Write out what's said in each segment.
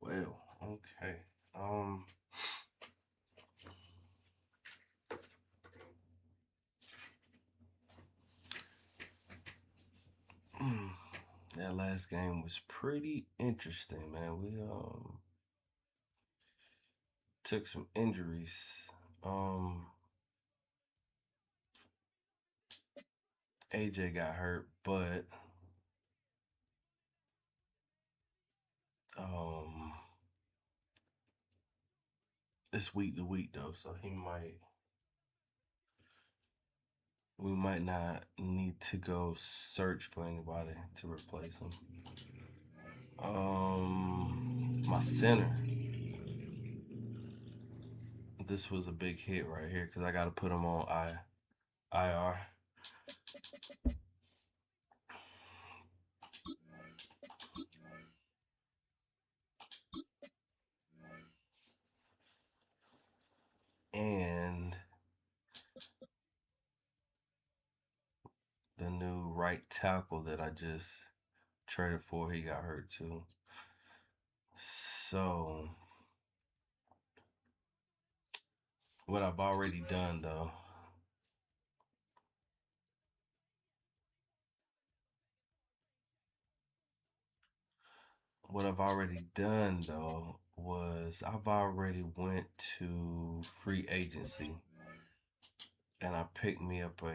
Well, okay. That last game was pretty interesting, man. We took some injuries. AJ got hurt, but um it's week to week though, so we might not need to go search for anybody to replace him. My center. This was a big hit right here because I got to put him on IR. And the new right tackle that I just traded for, he got hurt too. So what I've already done though, was I've already went to free agency and I picked me up a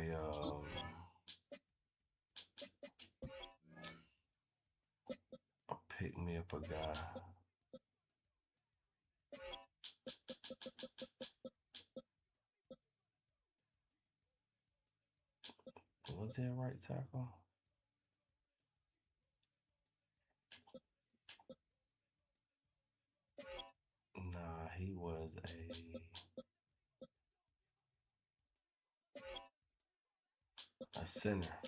guy. Was he a right tackle? Nah, he was a center.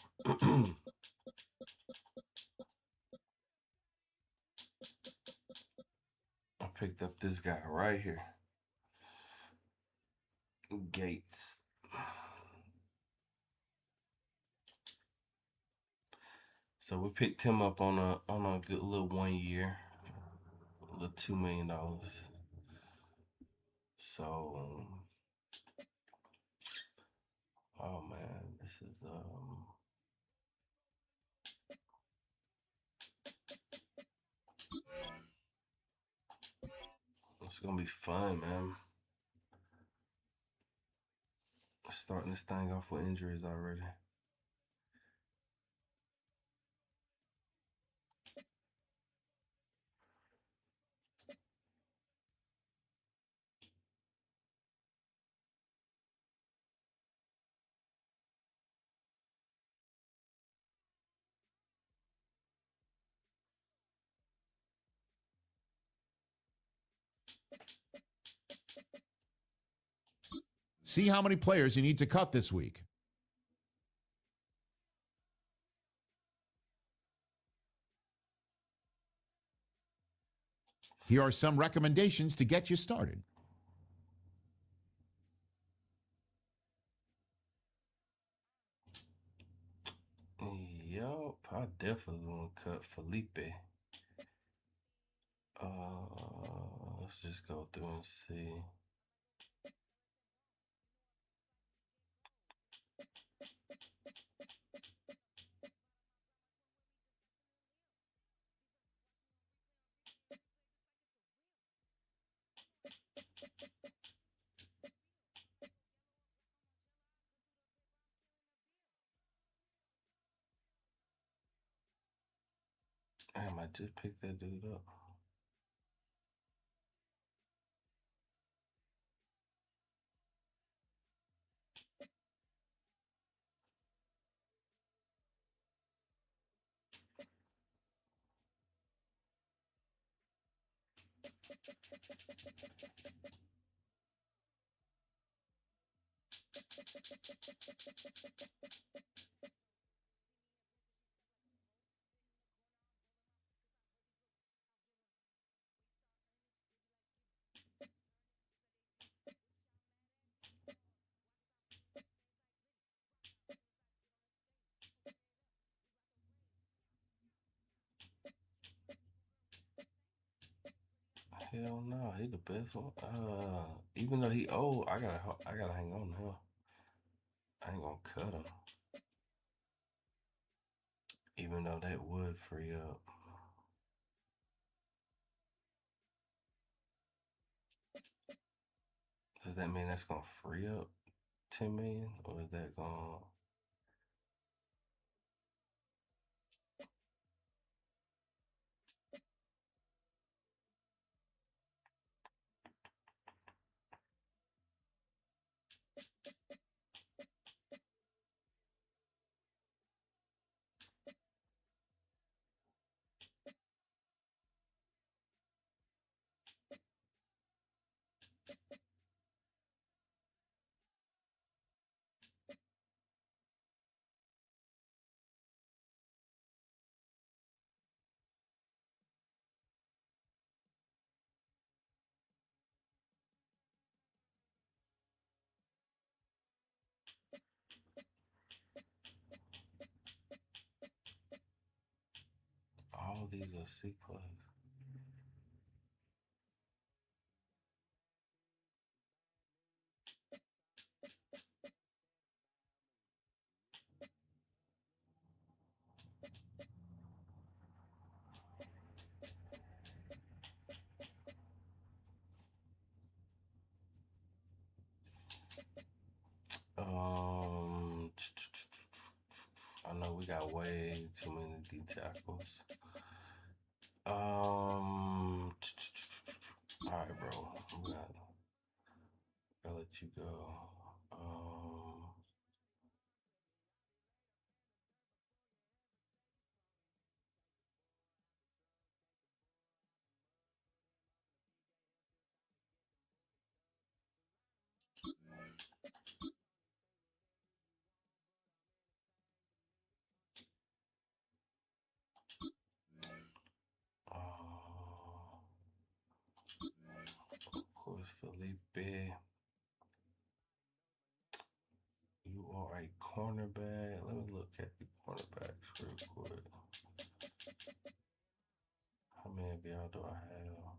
I picked up this guy right here. Gates. So we picked him up on a good little 1 year, a little $2 million. So, oh man, this is it's gonna be fun, man. Starting this thing off with injuries already. See how many players you need to cut this week. Here are some recommendations to get you started. Yup, I definitely want to cut Felipe. Let's just go through and see. Damn, I just picked that dude up. Hell no, he the best one. Even though he old, I gotta hang on to him. I ain't gonna cut him. Even though that would free up. Does that mean that's gonna free up 10 million, or is that gonna? All these are C plus. I know we got way too many D tackles. All right, bro. I'll let you go. Of course, Felipe. You are a cornerback. Let me look at the cornerbacks real quick. How many of y'all do I have?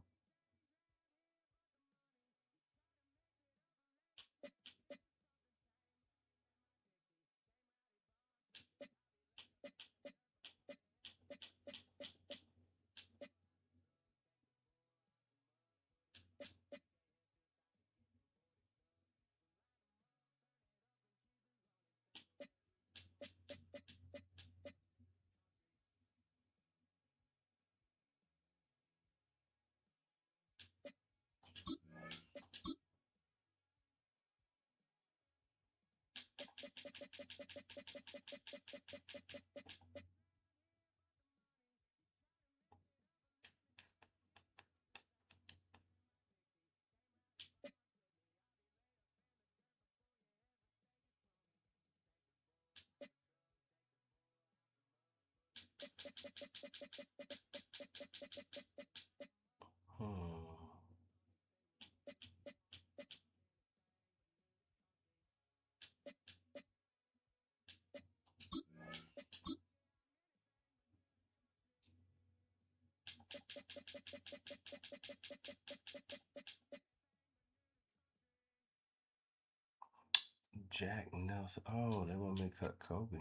Jack Nelson. Oh, they want me to cut Kobe.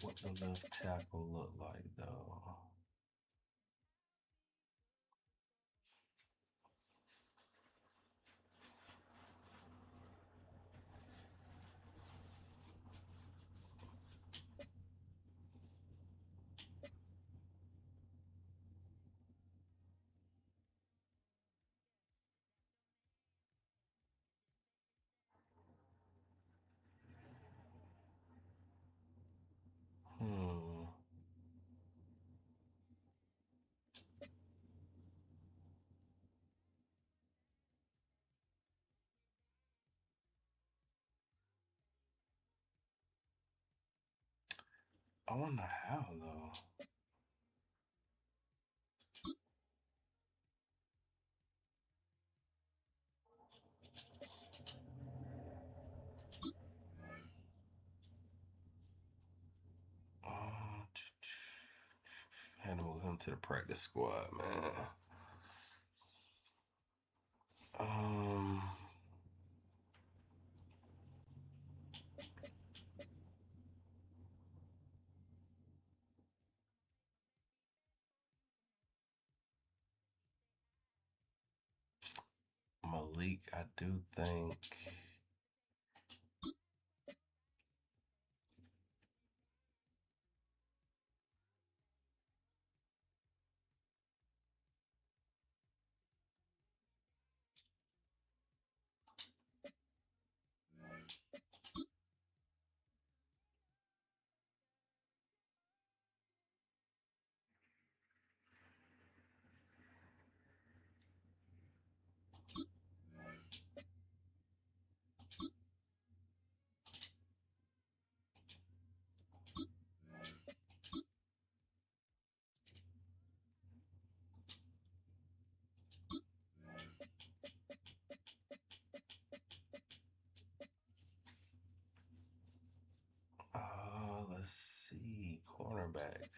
What the left tackle look like though? I wonder how though. Had to move him to the practice squad, man. Malik, I do think. Let's see. Cornerbacks.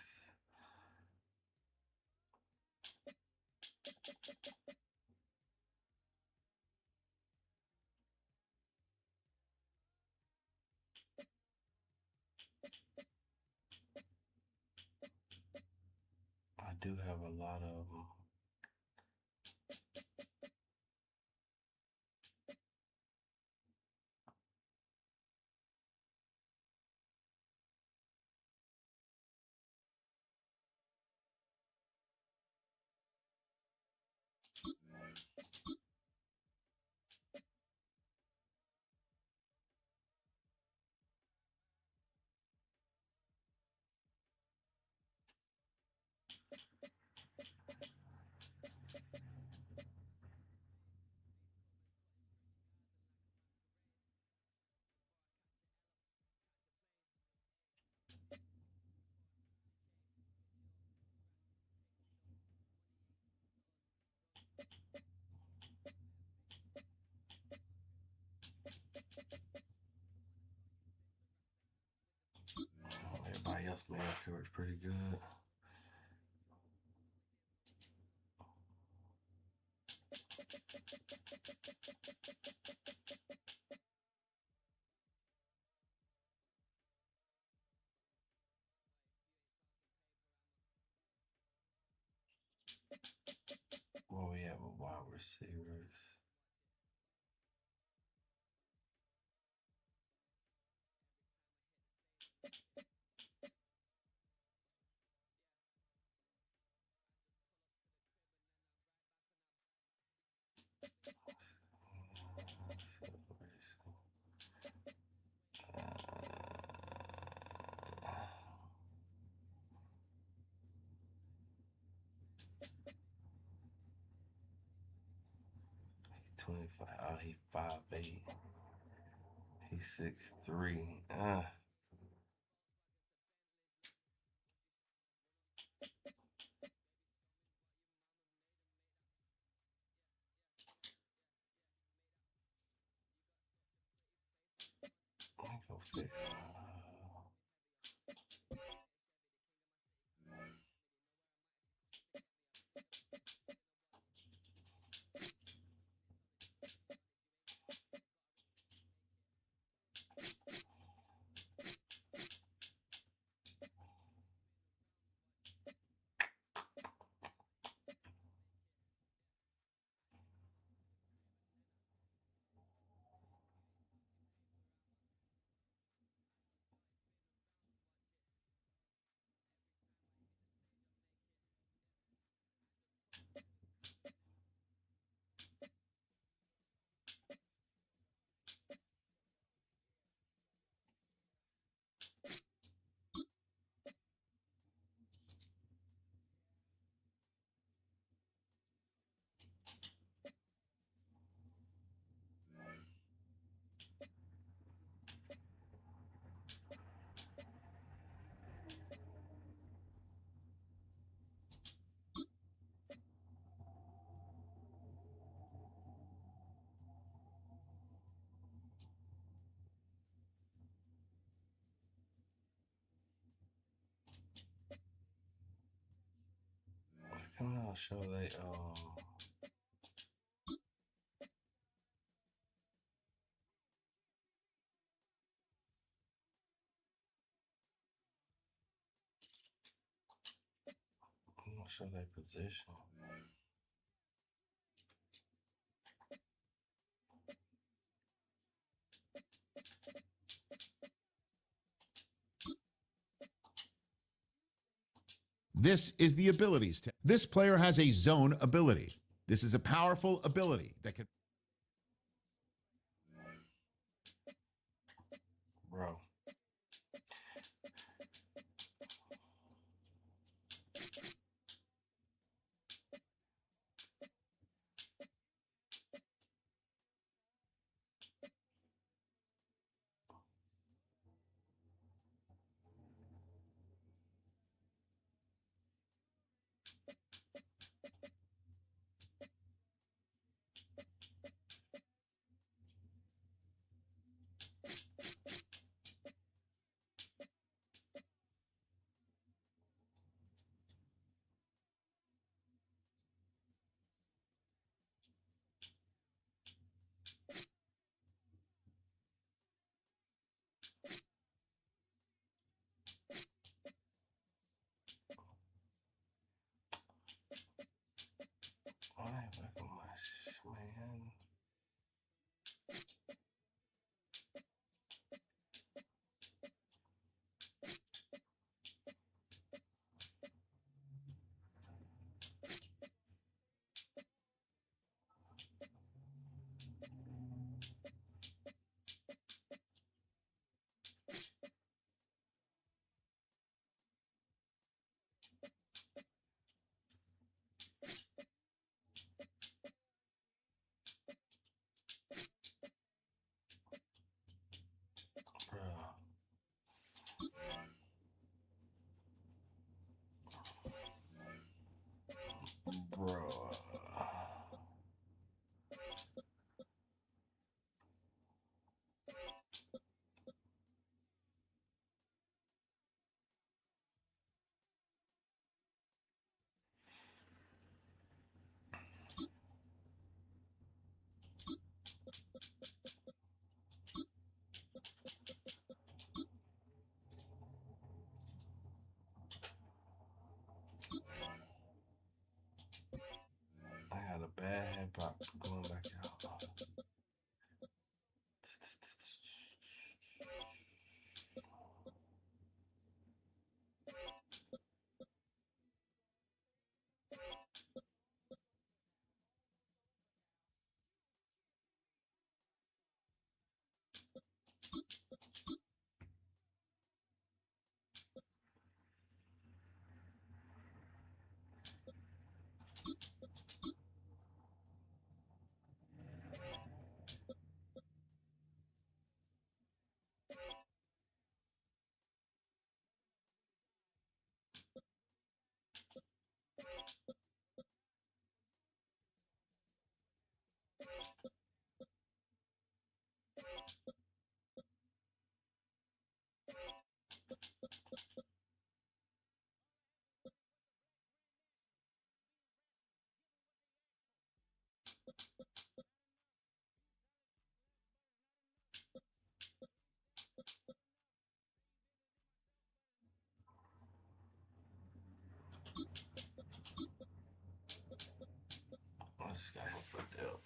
I do have a lot of them. Everybody else made that coverage pretty good. What we have with wide receivers. He 25. Oh, he 5'8". He's 6'3". Let me go fix. come on, show they I'm gonna show their position. This is the abilities. This player has a zone ability. This is a powerful ability that can. Bro. Why back on my man? Bro. I got a bad head pop going back out. I just got him for depth.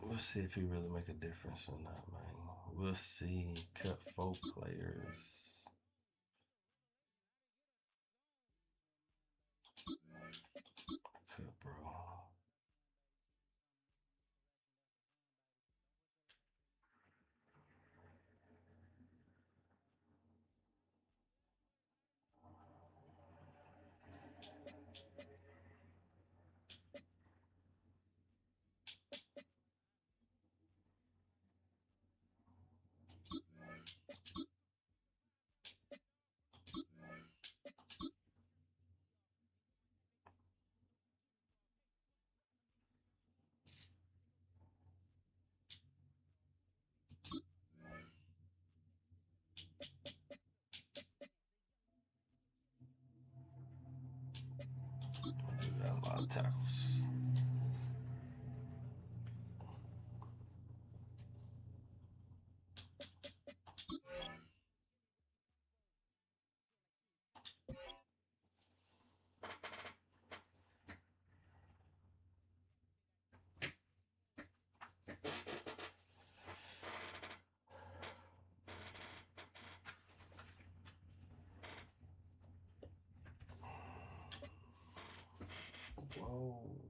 We'll see if he really make a difference or not, man. We'll see. Cut 4 players. Cut, bro. lot of tackles. Whoa.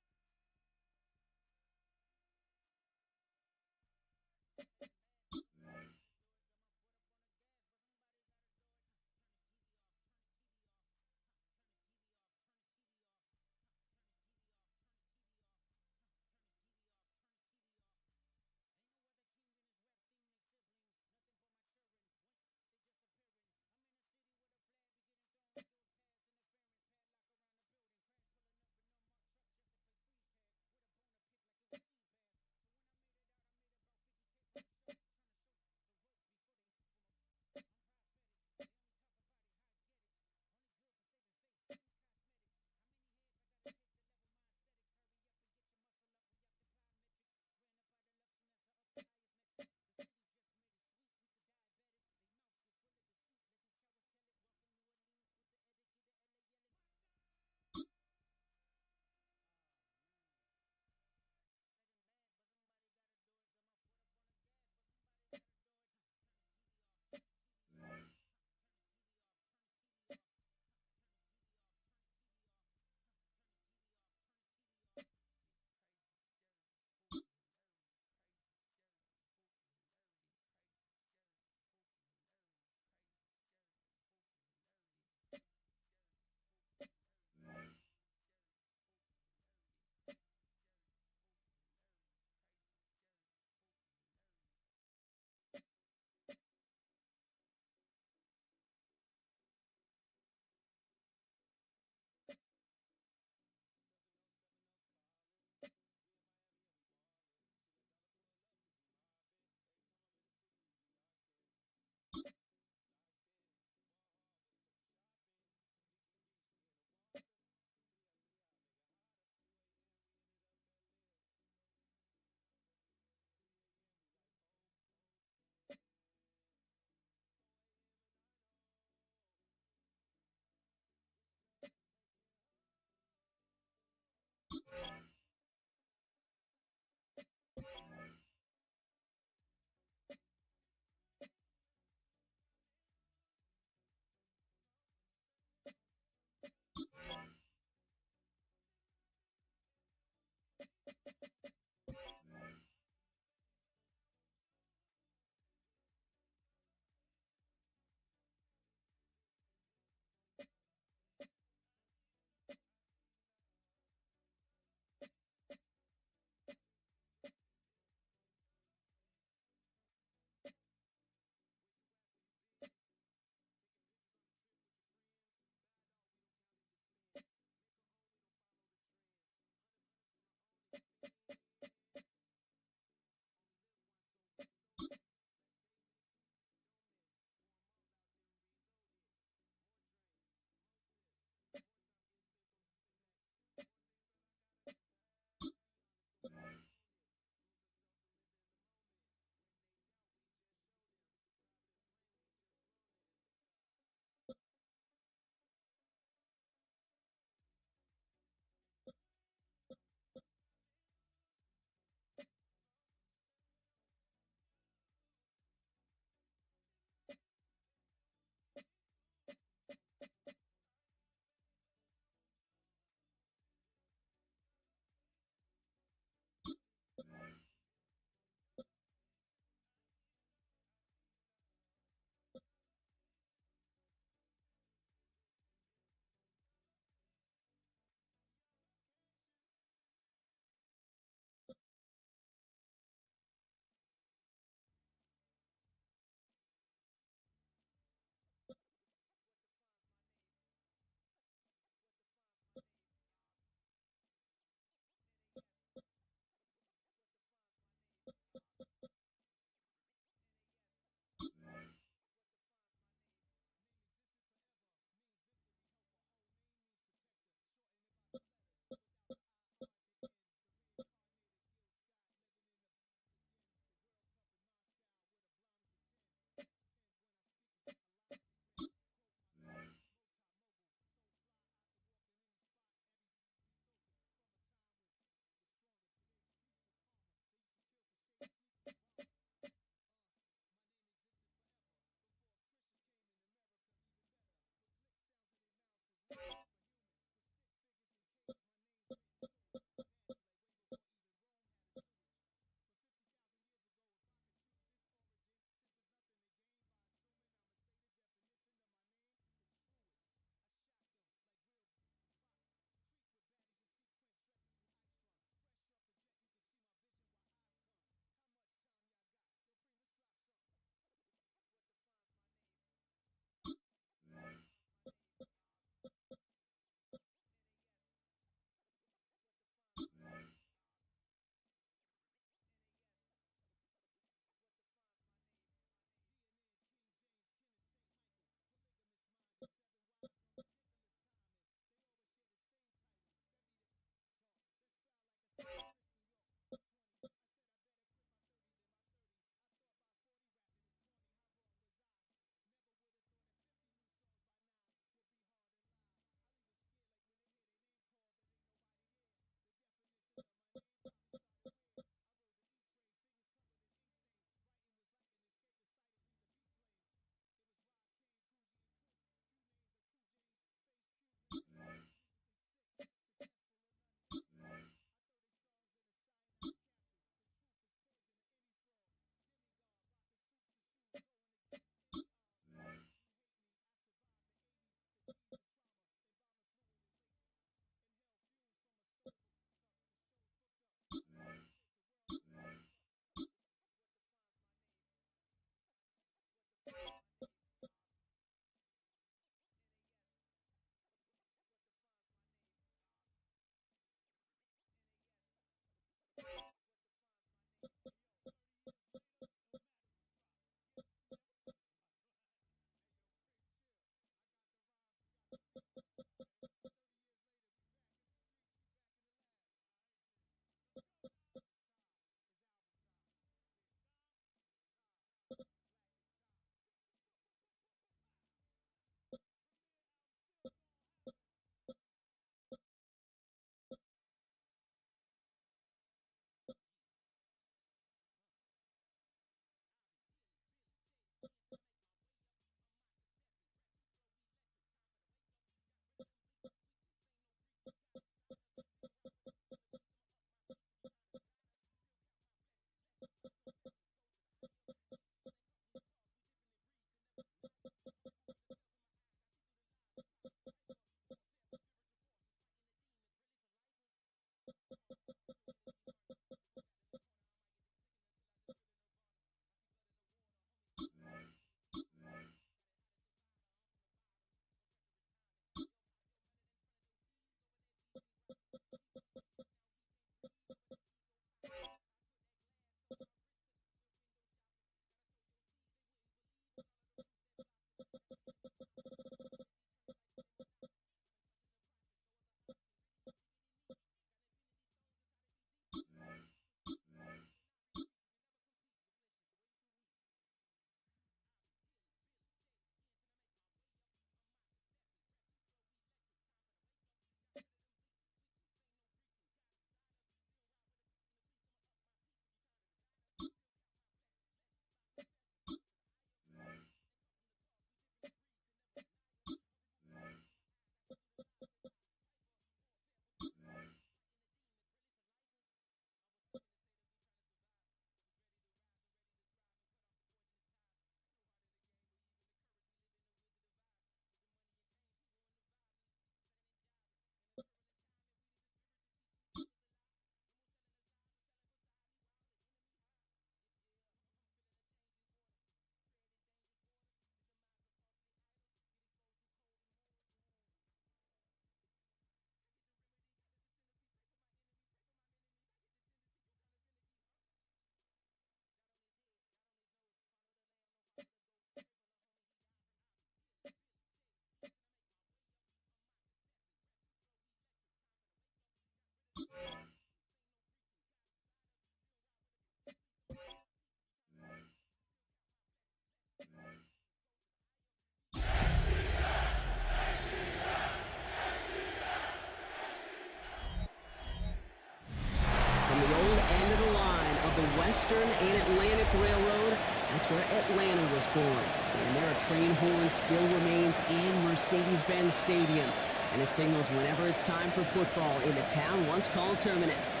That's where Atlanta was born. And their train horn still remains in Mercedes-Benz Stadium. And it signals whenever it's time for football in the town once called Terminus.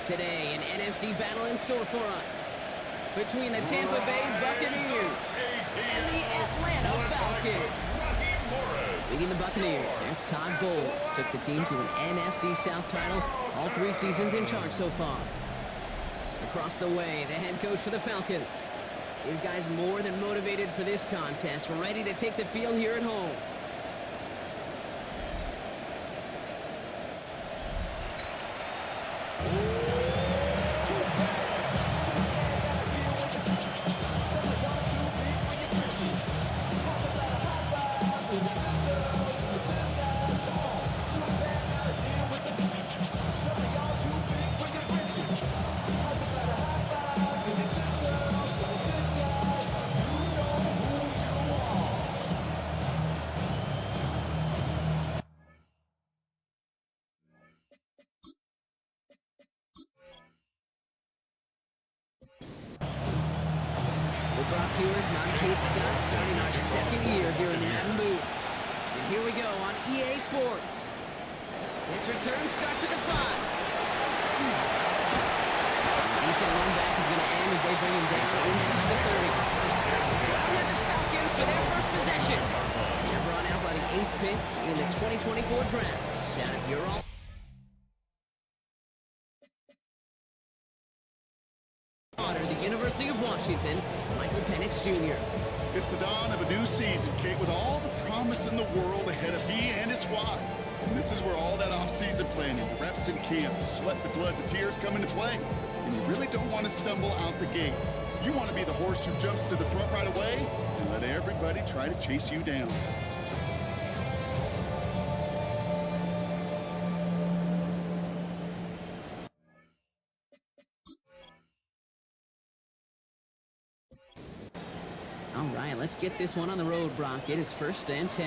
Today, an NFC battle in store for us between the Tampa Bay Buccaneers and the Atlanta Falcons. Leading the Buccaneers, ex-Todd Bowles took the team to an NFC South title all 3 seasons in charge so far. Across the way, the head coach for the Falcons. These guys more than motivated for this contest, ready to take the field here at home. Starting our second year here in the Madden booth. And here we go on EA Sports. This return starts at the 5. Decent run back is going to end as they bring him down inside the 30. Now we have the Falcons for their first possession. They're brought out by the 8th pick in the 2024 draft. And if you're all the University of Washington, Michael Penix Jr. It's the dawn of a new season, Kate, with all the promise in the world ahead of he and his squad. And this is where all that off-season planning, reps in camp, the sweat, the blood, the tears come into play. And you really don't want to stumble out the gate. You want to be the horse who jumps to the front right away and let everybody try to chase you down. All right, let's get this one on the road, Brock. It is 1st and 10.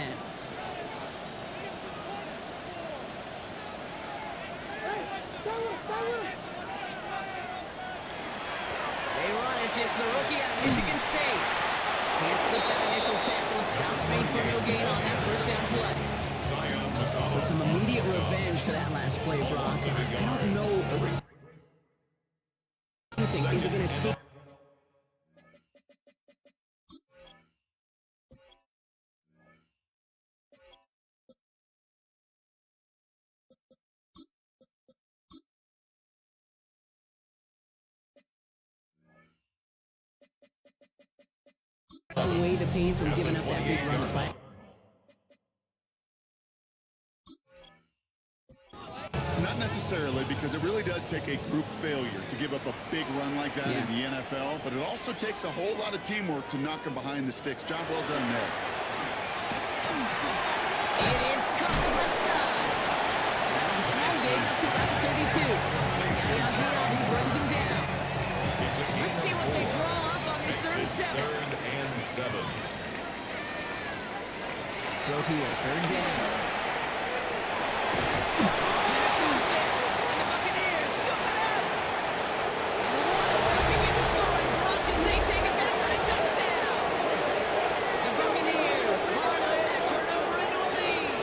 They run it. It's the rookie out of Michigan State. Can't slip that initial tackle. Stops made for no gain on that 1st down play. So some immediate revenge for that last play, Brock. I don't know. What do you think? Is it going to take? Away the pain from giving up that big run play. Not necessarily, because it really does take a group failure to give up a big run like that in the NFL, but it also takes a whole lot of teamwork to knock them behind the sticks. Job well done there. It is cut to left side. Now the small game up to about 32. Bijan he brings him down. Let's see what they draw up on this 3rd and 7. Throw here, 3rd down. Penix moves it, and the Buccaneers scoop it up. And what a way to begin the scoring block as they take it back for the touchdown. The Buccaneers parlay the turnover into a lead.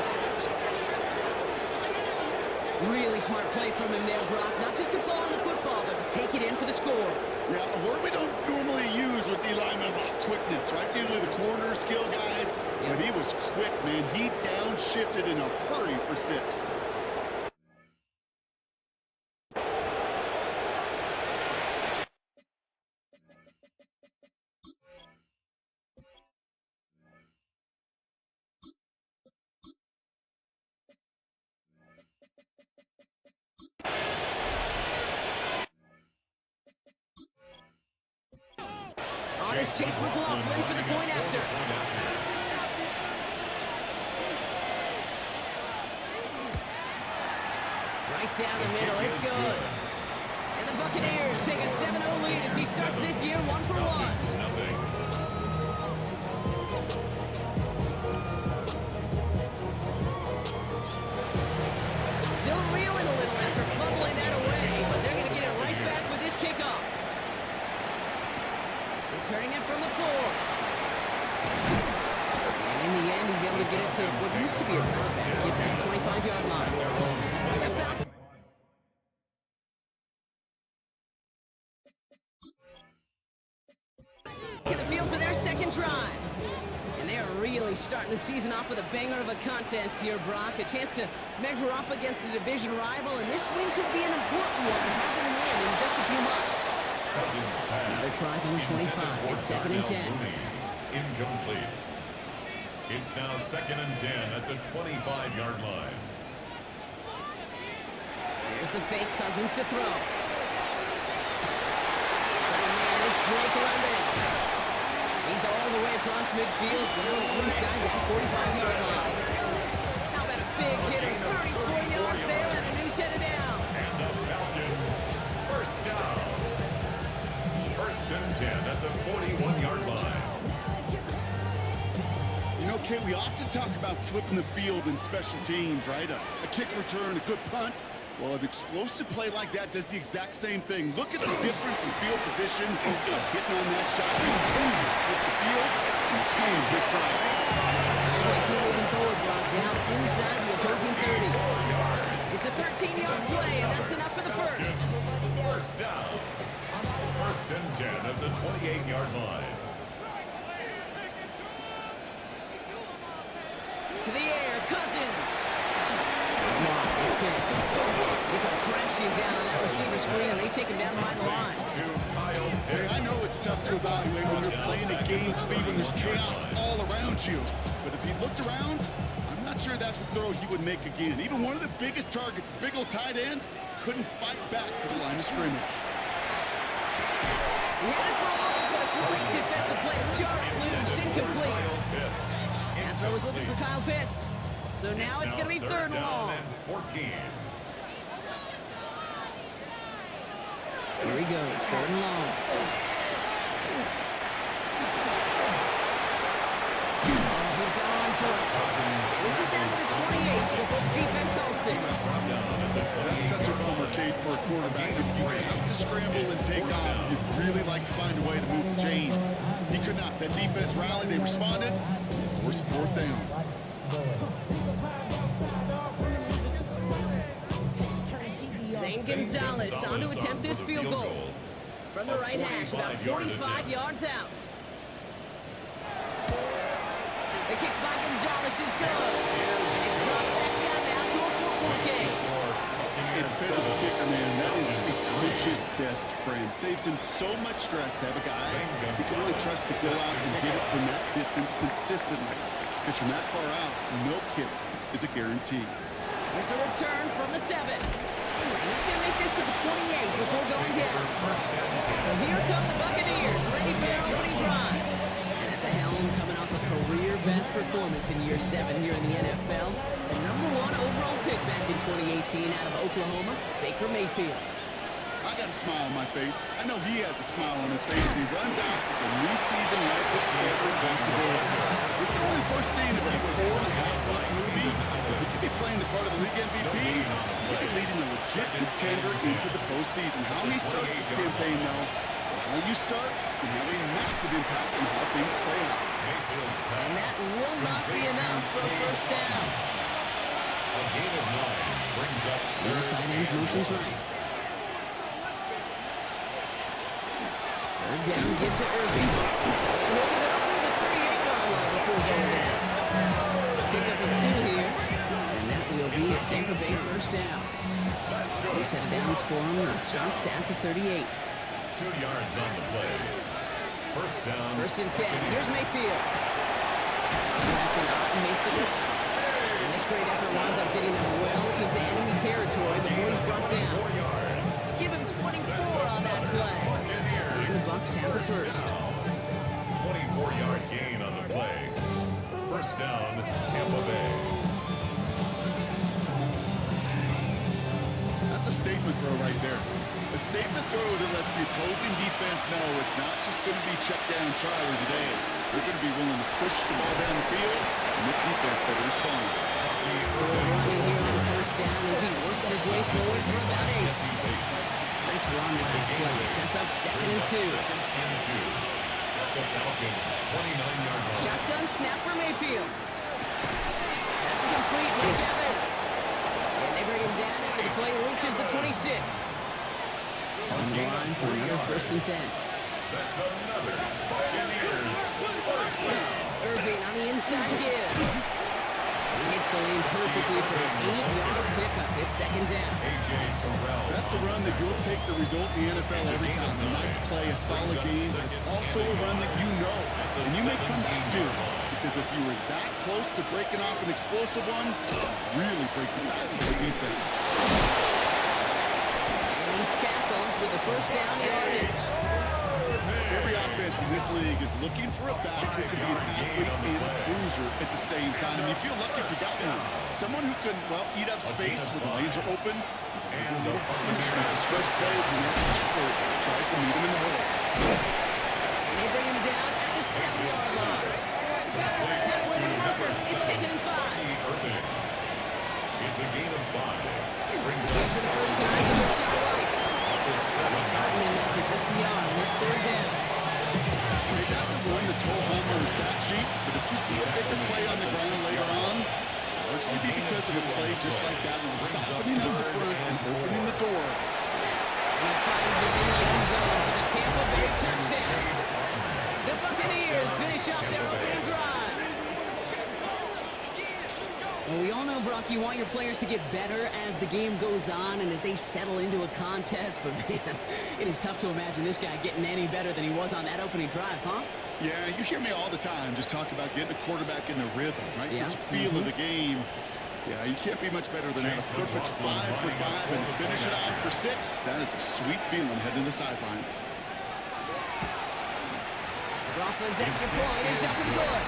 Really smart play from him there, Brock. Not just to fall on the football, but to take it in for the score. Yeah, a word we don't normally use with the lineman about quickness, right? Usually the corner skill guys, but he was quick, man. He downshifted in a hurry for 6. Chase McLaughlin for the point after. Right down the middle, it's good. And the Buccaneers take a 7-0 lead as he starts this year 1 for 1. Still reeling a little after fumbling that away, but they're going to get it right back with this kickoff. Returning it from the able to get it to what used to be a touchback. It's at the 25-yard line. The Falcons in the field for their second drive. And they are really starting the season off with a banger of a contest here, Brock. A chance to measure up against a division rival, and this win could be an important one to have them win in just a few months. Another try from the 25. It's 2nd and 10. Incomplete. It's now 2nd and 10 at the 25-yard line. Here's the fake, Cousins to throw. Oh, man, it's Drake London. He's all the way across midfield, down inside that 45-yard line. How about a big hitter, 34 yards there, and a new set of downs. And the Falcons, first down. 1st and 10 at the 41-yard line. You know, Kate, we often talk about flipping the field in special teams, right? A kick return, a good punt. Well, an explosive play like that does the exact same thing. Look at the difference in field position of hitting on that shot. You continue to flip the field and change this drive. Keep moving forward, Brock, down inside the opposing 30. It's a 13-yard play, and that's enough for the first. First down. 1st and 10 at the 28-yard line. To the air, Cousins. It's Pitts. They come crashing down on that receiver screen, and they take him down behind the line. Hey, I know it's tough to evaluate when you're playing at game speed when there's chaos all around you. But if he looked around, I'm not sure that's a throw he would make again. Even one of the biggest targets, big old tight end, couldn't fight back to the line of scrimmage. He had it for a moment, but a great defensive play to jar it loose, incomplete. That throw was looking for Kyle Pitts. So now it's going to be 3rd and long. 14. Here he goes, 3rd and long. Oh, he's gone for it. This is down to the 28 before the defense holds it. That's such a bummer, Kate, for a quarterback. If you have to scramble and take off, you'd really like to find a way to move the chains. He could not. That defense rallied, they responded, forced a 4th down. Zane Gonzalez on to attempt this field goal. From the right hash, about 45 yards out. The kick by Gonzalez is good. It's dropped back down now to a 4-point game. Incredible kicker, man. That is his coach's best friend. Saves him so much stress to have a guy he can really trust to go out and hit it from that distance consistently. Because from that far out, no kick is a guarantee. There's a return from the 7. And he's going to make this to the 28 before going down. So here come the Buccaneers, ready for their opening drive. And at the helm, coming off a career-best performance in year 7 here in the NFL, the #1 overall pick back in 2018 out of Oklahoma, Baker Mayfield. I got a smile on my face. I know he has a smile on his face as he runs out with a new season right with every possibility. This is only the first scene of a 4.5-month movie. He could be playing the part of the league MVP. He could be leading a legit contender into the postseason. How he starts this campaign, though, how you start can have a massive impact on how things play out. And that will not be enough for a first down. A gain of 9 brings up The tight end's motion's right. 3rd down, give to Irving. And he'll get it only the 38-yard line before going down. Pickup of 2 here. And that will be a Tampa Bay first down. New set of downs for him. It starts at the 38. 2 yards on the play. First down. 1st and 10. Here's Mayfield. Left and out and makes the cut. And this great effort winds up getting him well into enemy territory before he's brought down. Give him 24 on that play. And the Bucs have the first. 24-yard gain on the play. First down, Tampa Bay. That's a statement throw right there. A statement throw that lets the opposing defense know it's not just going to be check down Charlie today. They're going to be willing to push the ball down the field, and this defense better respond. Running here on first down as he works his way forward for about 8. Nice run with this play. Sets up 2nd and 2. The Falcons, 29-yard line. Shotgun snap for Mayfield. That's complete, Mike Evans. And they bring him down after the play reaches the 26. On the line for another 1st and 10. That's another Buccaneers first down. Irving on the inside give. He hits the lane perfectly for an 8-yard pickup. It's 2nd down. A.J. Terrell. That's a run that you'll take the result in the NFL every time. A nice play, a solid game, but it's also a run that you know, and you may come back to. Because if you were that close to breaking off an explosive one, really break the back of the defense. And he's tackled with the 1st down yardage. Every offense in this league is looking for a back who can be an athlete and a bruiser at the same time. And you feel lucky if you got one. Someone who can, well, eat up space when the lanes are open. And a little punishment to stretch plays when that tackler tries to meet him in the hole. And they bring him down at the 7-yard line. Halfway to Harper. It's 2nd and 5. It's a gain of 5. Brings For up the first time in the shot right. the And they find them after just a yard. It's 3rd down. Hey, that's a run that's whole home on the stat sheet, but if you see a bigger play on the ground later on, largely be because of a play just like that one, softening up the front and opening the door. And he finds him in the end zone for the Tampa Bay touchdown. The Buccaneers finish off their opening drive. Well, we all know, Brock, you want your players to get better as the game goes on and as they settle into a contest. But, man, it is tough to imagine this guy getting any better than he was on that opening drive, huh? Yeah, you hear me all the time just talk about getting a quarterback in the rhythm, right? Yeah. Just the feel of the game. Yeah, you can't be much better than that. A perfect 5 for 5 and finish it off for 6. That is a sweet feeling heading to the sidelines. Roethlisberger's extra point is up and good.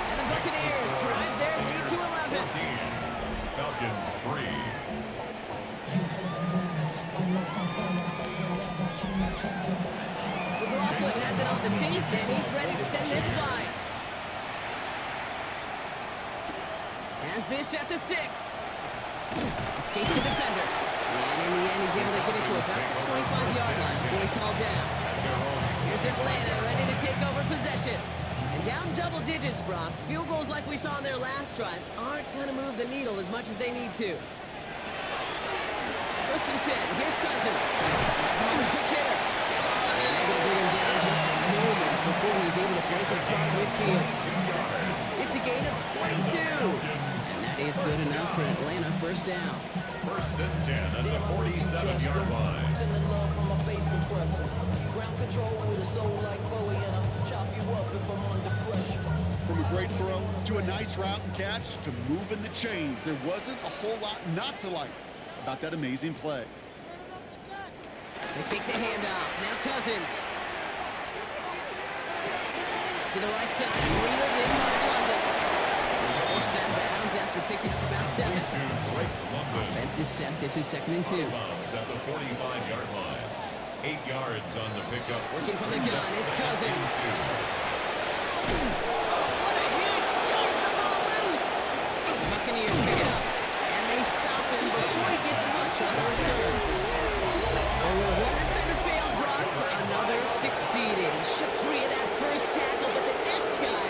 And the Buccaneers drive their lead to 11. 14. Falcons 3. McLaughlin has it on the tape, and he's ready to send this flying. Has this at the 6. Escapes the defender. And in the end, he's able to get it to about the 25-yard line before he's hauled down. Here's Atlanta ready to take over possession. And down double digits, Brock. Field goals like we saw on their last drive aren't going to move the needle as much as they need to. 1st and 10. Here's Cousins. That's another quick hitter. And they're going to bring him down just a moment before he's able to break it across midfield. It's a gain of 22. And that is good enough for Atlanta. 1st down. 1st and 10 at the 47-yard line. Sending love from my bass compressor. Ground control with a soul like Bowie, and I'll chop you up if I'm under pressure. From a great throw to a nice route and catch to moving the chains, there wasn't a whole lot not to like about that amazing play. They kick the handoff. Now Cousins. To the right side. Reeled in by London. He's forced out of bounds after picking up about 7. Offense is set. This is 2nd and 2. Bounds at the 45-yard line. 8 yards on the pickup. Working from the gun. It's Cousins. What a hit! Jars the ball loose. Buccaneers pick it up. And they stop him before he gets much on the return. One defender failed, Brock. Another succeeded. He shook free of that first tackle, but the next guy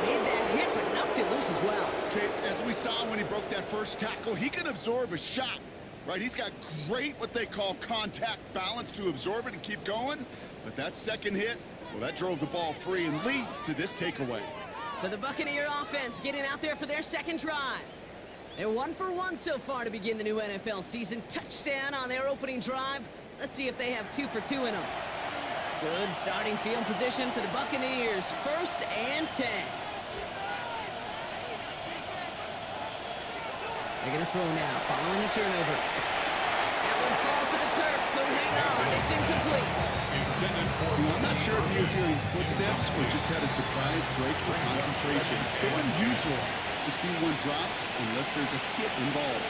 made that hit, but knocked it loose as well. Okay, as we saw when he broke that first tackle, he can absorb a shot, right? He's got great, what they call contact balance to absorb it and keep going. But that second hit, well, that drove the ball free and leads to this takeaway. So the Buccaneer offense getting out there for their 2nd drive. They're 1 for 1 so far to begin the new NFL season. Touchdown on their opening drive. Let's see if they have 2 for 2 in them. Good starting field position for the Buccaneers. 1st and 10. They're going to throw now, following the turnover. That one falls to the turf. Couldn't hang on. It's incomplete. I'm not sure if he was hearing footsteps or just had a surprise break in concentration. So unusual to see one dropped unless there's a hit involved.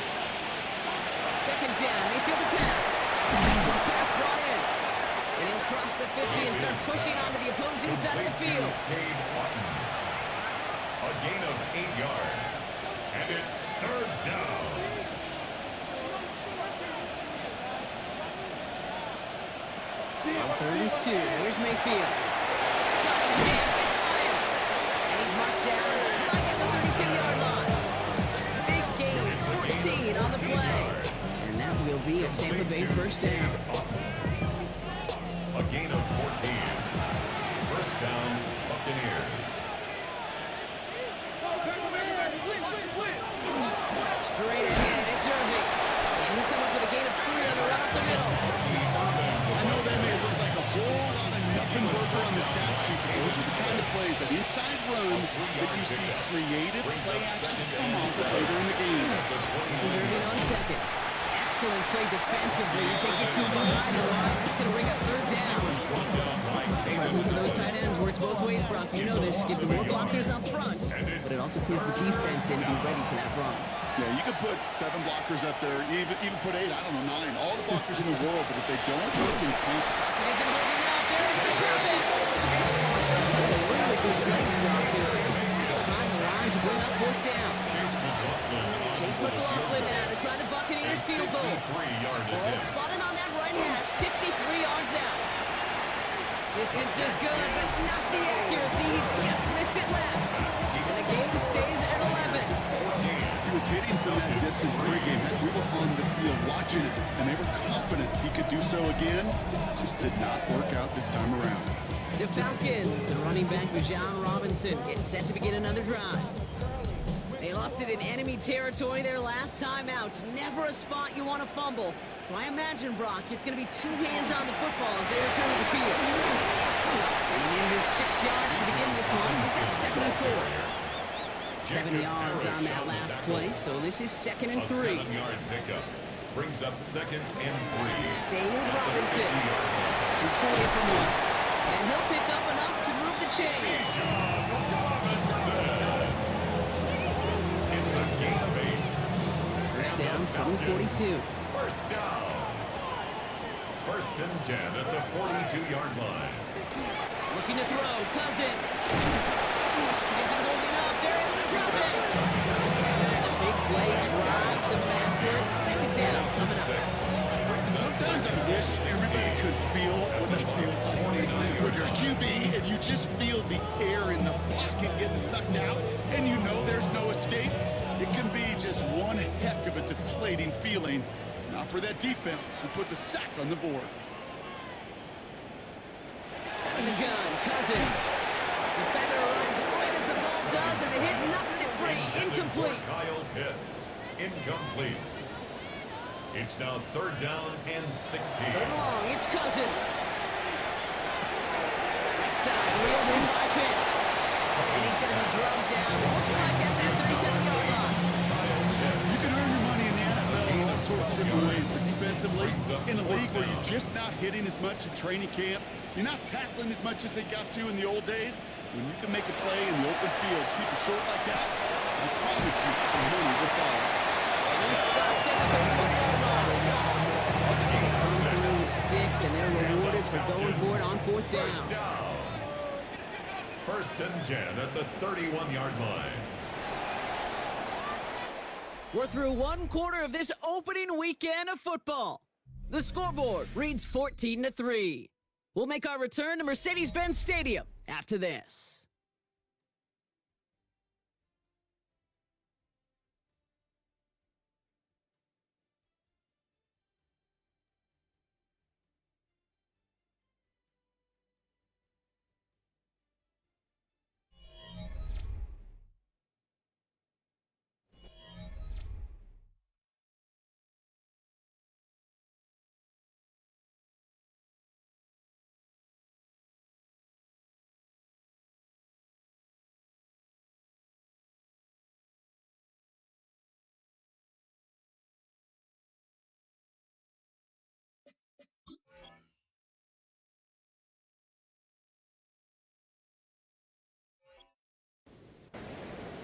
2nd down. Mayfield to pass. Pass brought in. And he'll cross the 50 and start pushing onto the opposing side of the field. A gain of 8 yards. And it's 3rd down. On 3rd and 2. Here's Mayfield. Got his man. It's on him. And he's marked down. Looks like at the 32 an inside run that you see creative play action come off of later in the game. This is Irving on second. Excellent play defensively as they get to a behind the line. It's going to bring up third down. The presence of those tight ends works both ways, Brock. You know this. Gives them more blockers up front, but it also clears the defense in to be ready for that run. Yeah, you could put 7 blockers up there, even put 8, I don't know, 9, all the blockers in the world, but if they don't work in front. It isn't holding out. They're able to drop it. Really good plays, Brock. They're back behind the line to bring up fourth down. Chase McLaughlin now to try the Buccaneers field goal. Ball spotted on that right hash, 53 yards out. Distance is good, but not the accuracy. He just missed it left. And the game stays at 11. He was hitting from that distance pregame. We were on the field watching it, and they were confident he could do so again. Just did not work out this time around. The Falcons and running back Bijan Robinson getting set to begin another drive. They lost it in enemy territory their last time out. Never a spot you want to fumble. So I imagine, Brock, it's going to be 2 hands on the football as they return to the field. And he needed his 6 yards to begin this one. He's got 2nd and 4. 7 yards on that last play, so this is 2nd and 3. 7-yard pickup brings up 2nd and 3. Staying with Robinson. Shoots away from one. And he'll pick up enough to move the chains. It's a gain of 8. First down from the 42. First down. 1st and 10 at the 42-yard line. Looking to throw, Cousins. He isn't holding up. They're able to drop it. And a big play drives them backwards. 2nd down coming up. Sometimes I wish everybody could feel what that feels like. When you're a QB and you just feel the air in the pocket getting sucked out and you know there's no escape, it can be just one heck of a deflating feeling. Not for that defense who puts a sack on the board. In the gun, Cousins. Defender arrives right as the ball does, and the hit knocks it free. Incomplete. Kyle Pitts. Incomplete. It's now 3rd down and 16. 3rd and long, it's Cousins. Right side, reeled in by Pitts. And he's going to be drugged down. Looks like at that 37-yard line. You can earn your money in the NFL in all sorts of different ways, but defensively, in a league where you're just not hitting as much in training camp, you're not tackling as much as they got to in the old days, when you can make a play in the open field, keep it short like that, I promise you some money will follow. And he's stopped at the 31-yard line. They come through with 6, and they're rewarded for going for it on 4th down. 1st and 10 at the 31-yard line. We're through 1 quarter of this opening weekend of football. The scoreboard reads 14-3. We'll make our return to Mercedes-Benz Stadium after this.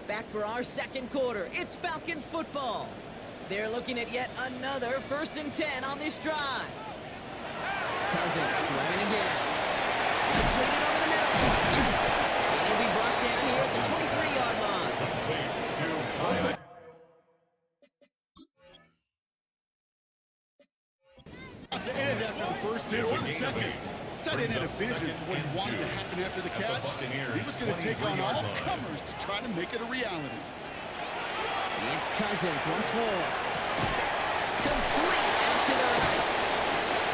Back for our 2nd quarter. It's Falcons football. They're looking at yet another 1st and 10 on this drive. Cousins throwing again. Completed over the middle. And he'll be brought down here at the 23-yard line. To end after the first 2 or the 2nd. Tight end had a vision for what he wanted to happen after the catch. He was going to take on all comers to try to make it a reality. It's Cousins once more. Complete out to the right.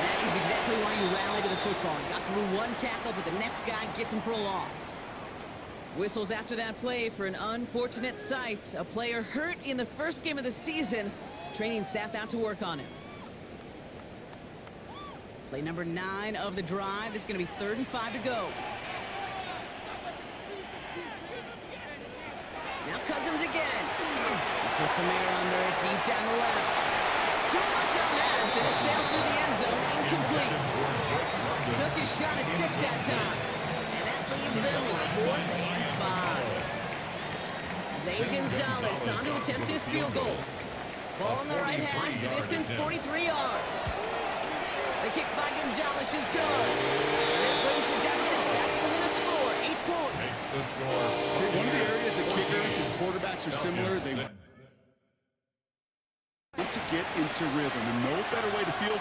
That is exactly why you rally to the football. You got through 1 tackle, but the next guy gets him for a loss. Whistles after that play for an unfortunate sight. A player hurt in the first game of the season. Training staff out to work on him. Play number 9 of the drive. This is going to be 3rd and 5 to go. Puts a mirror under it, deep down the left. Too much on that, and it sails through the end zone, incomplete. Took his shot at 6 that time. And that leaves them with 4th and 5. Zane Gonzalez on to attempt this field goal. Ball on the right hash, the distance 43 yards. The kick by Gonzalez is good. And that brings the deficit back within a score, 8 points. One of the areas that kickers and quarterbacks are similar, they want to get into rhythm, and no better way to feel.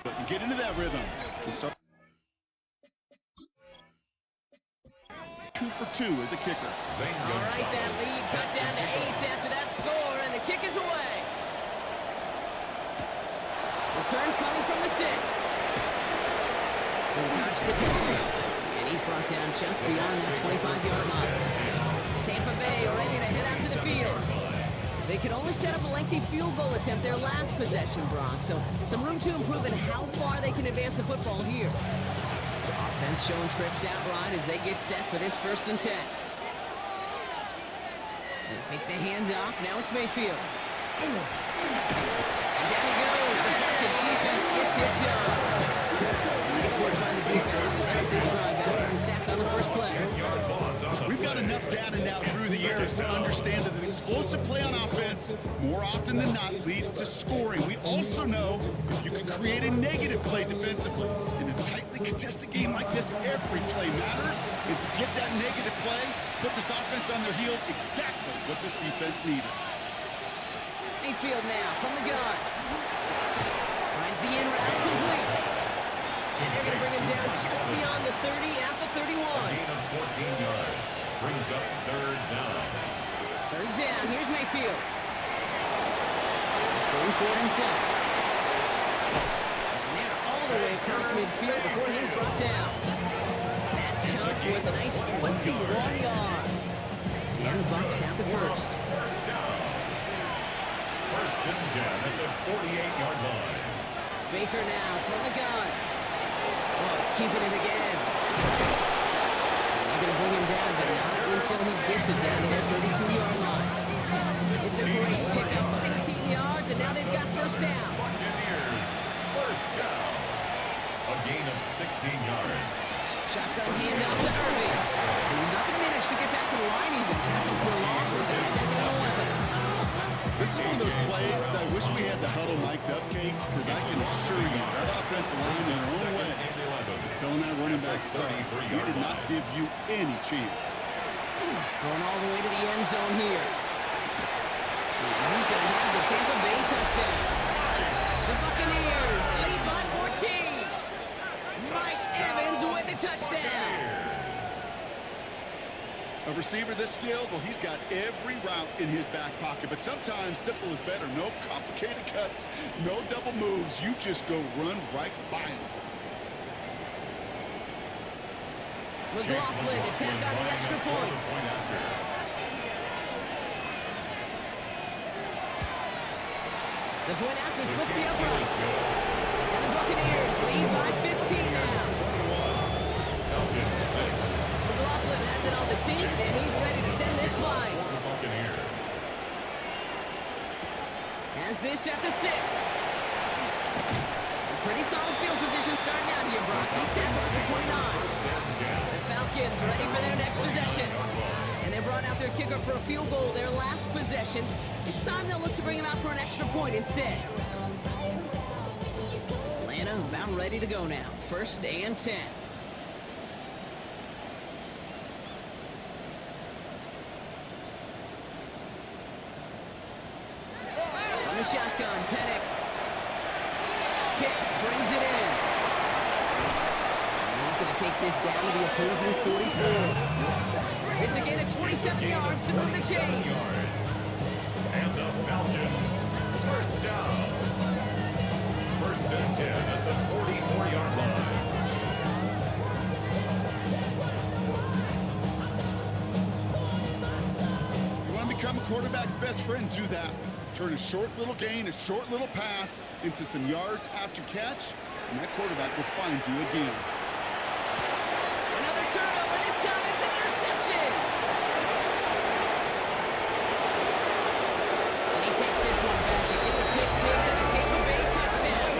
But you get into that rhythm and start 2 for 2 as a kicker. All right, that lead cut down to 8 after that score, and the kick is away. Return coming from the 6. He'll touch the 10. And he's brought down just beyond that 25-yard line. Tampa Bay ready to head out to the field. They could only set up a lengthy field goal attempt their last possession, Brock. So some room to improve in how far they can advance the football here. Offense showing trips out right as they get set for this 1st and 10. They fake the handoff. Now it's Mayfield. And down he goes. The Falcons defense gets it done. Nice work by the defense to start this drive out. It's a sack on the first play. We've got enough data now through the years to understand that an explosive play on offense, more often than not, leads to scoring. We also know if you can create a negative play defensively. In a tightly contested game like this, every play matters. And to get that negative play, put this offense on their heels, exactly what this defense needed. Mayfield now from the gun. Finds the in route complete. And they're going to bring him down just beyond the 30 at the 31. Gain of 14 yards. Brings up 3rd down. 3rd down. Here's Mayfield. He's going for it himself. And they're all the way across midfield before he's brought down. That chunk with a nice 21 yards. And the Bucs have the first. First down. 1st and 10 at the 48-yard line. Baker now from the gun. Oh, he's keeping it again. They're going to bring him down, but not until he gets it down to that 32-yard line. It's a great pickup, 16 yards, and now they've got 1st down. Buccaneers, 1st down. A gain of 16 yards. Shotgun handoff to Irving. And he's not going to manage to get back to the line even. Tackle for a loss. We've got 2nd and 11. This is one of those plays that I wish we had the huddle mic'd up, Kate, because I can assure you that offensive line in their own way is telling that running back, son, we did not give you any chance. Going all the way to the end zone here. And he's going to have the Tampa Bay touchdown. The Buccaneers lead by 14. Mike Evans with the touchdown. A receiver this skilled, well, he's got every route in his back pocket, but sometimes simple is better. No complicated cuts, no double moves. You just go run right by him. McLaughlin to tack on the extra point. The point after splits the upright. And the Buccaneers lead by 15 now. Falcons 6. McLaughlin has it on the team, and he's ready to send this flying. Buccaneers. Has this at the 6. Pretty solid field position starting out here, Brock. He's tackled at the 29. The Falcons ready for their next possession. And they brought out their kicker for a field goal their last possession. This time they'll look to bring him out for an extra point instead. Atlanta about ready to go now. 1st and 10. On the shotgun, Penix. Pitts brings it in. And he's going to take this down to the opposing 44. It's again at 27 yards to move the chains. And the Falcons, 1st down. 1st and 10 at the 44-yard line. quarterback's best friend do that. Turn a short little gain, a short little pass into some yards after catch, and that quarterback will find you again. Another turnover. This time it's an interception. And he takes this one back. It's a pick six and a Tampa Bay touchdown.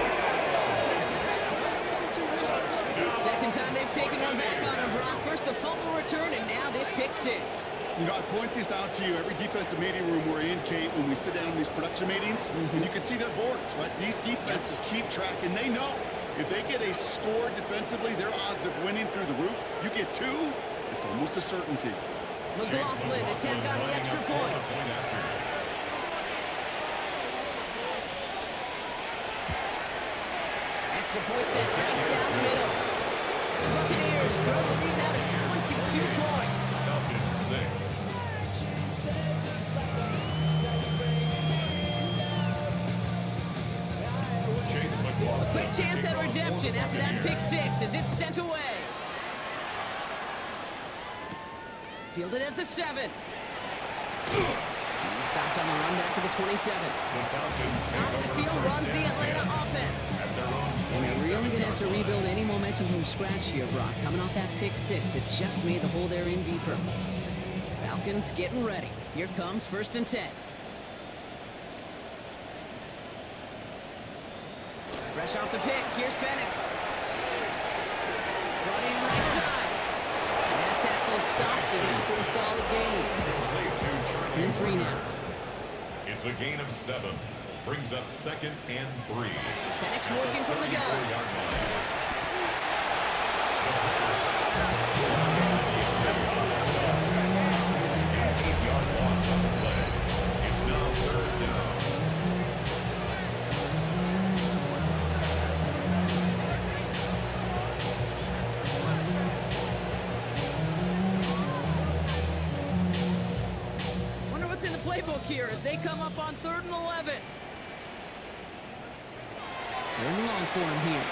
Second time they've taken one back on him, Brock. First the fumble return, and now this pick six. You know, I point this out to you every defensive meeting room we're in, Kate, when we sit down in these production meetings, and you can see their boards, right? These defenses keep track, and they know if they get a score defensively, their odds of winning through the roof. You get two, it's almost a certainty. McLaughlin attack on the extra point. Extra point set right down the middle. And the Buccaneers grow the lead now to 22 points. Falcons 6. Chase McLaughlin. A quick chance at redemption after that pick six as it's sent away. Fielded at the 7. He stopped on the run back at the 27. Out of the field runs the Atlanta offense. And they're really going to have to rebuild any momentum from scratch here, Brock. Coming off that pick six that just made the hole there in deeper. Falcons getting ready. Here comes 1st and 10. Fresh off the pick, here's Penix. Brought in right side. And that tackle stops it after a solid gain. 2nd and 3 now. It's a gain of 7. Brings up 2nd and 3. Penix working from the gun. 34-yard line. An 8-yard loss on the play. It's now 3rd down. Wonder what's in the playbook here as they come up on 3rd and 11. Third and long for him here.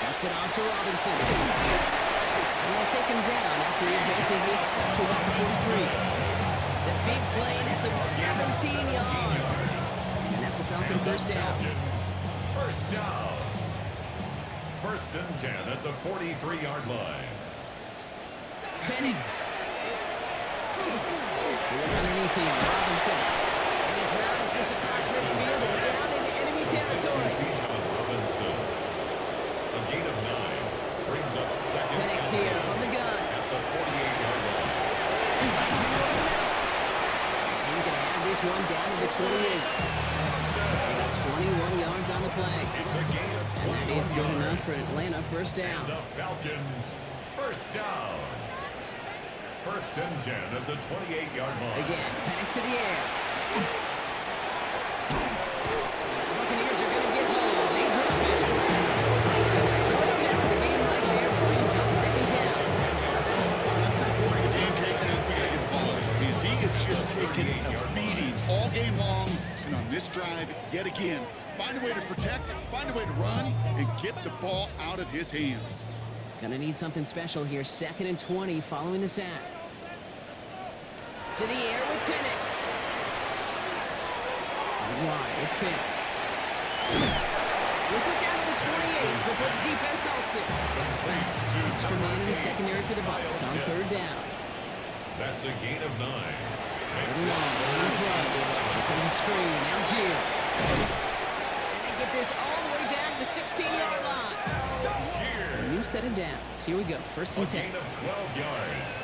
Dumps it off to Robinson. And they'll take him down after he advances this up to about the 43. The big play, and that's him 17 yards. And that's a Falcon first down. First down. 1st and 10 at the 43-yard line. Penix. Look underneath here. Robinson. And he drives this across midfield and down into enemy territory. Bijan Robinson. A gain of 9. Brings up 2nd Penix and here 10 from the gun. at the 48-yard line. He's going to have this one down to the 28. They got 21 yards on the play. It's a gain of 21 And that is good yards. enough for Atlanta first And down. the Falcons first down. 1st and 10 at the 28-yard line. Again, Penix to the air. The Buccaneers are going to get home as they drop it. Fourth sack of the game right there brings up 2nd down. Up to the point of the game, Kate, now we got to get the ball out of their hands. He is just taking a beating all game long, and on this drive, yet again, find a way to protect, find a way to run, and get the ball out of his hands. Gonna need something special here. 2nd and 20 following the sack. To the air with Penix. Wide, it's Pitts. This is down to the 28s before the defense halts it. Extra man in the secondary for the Bucs on 3rd down. That's a gain of 9. Third and long, on the throw. Here comes a screen, Algier. And they get this all the way down to the 16-yard line. So a new set of downs. Here we go, 1st A and 10. gain of 12 yards.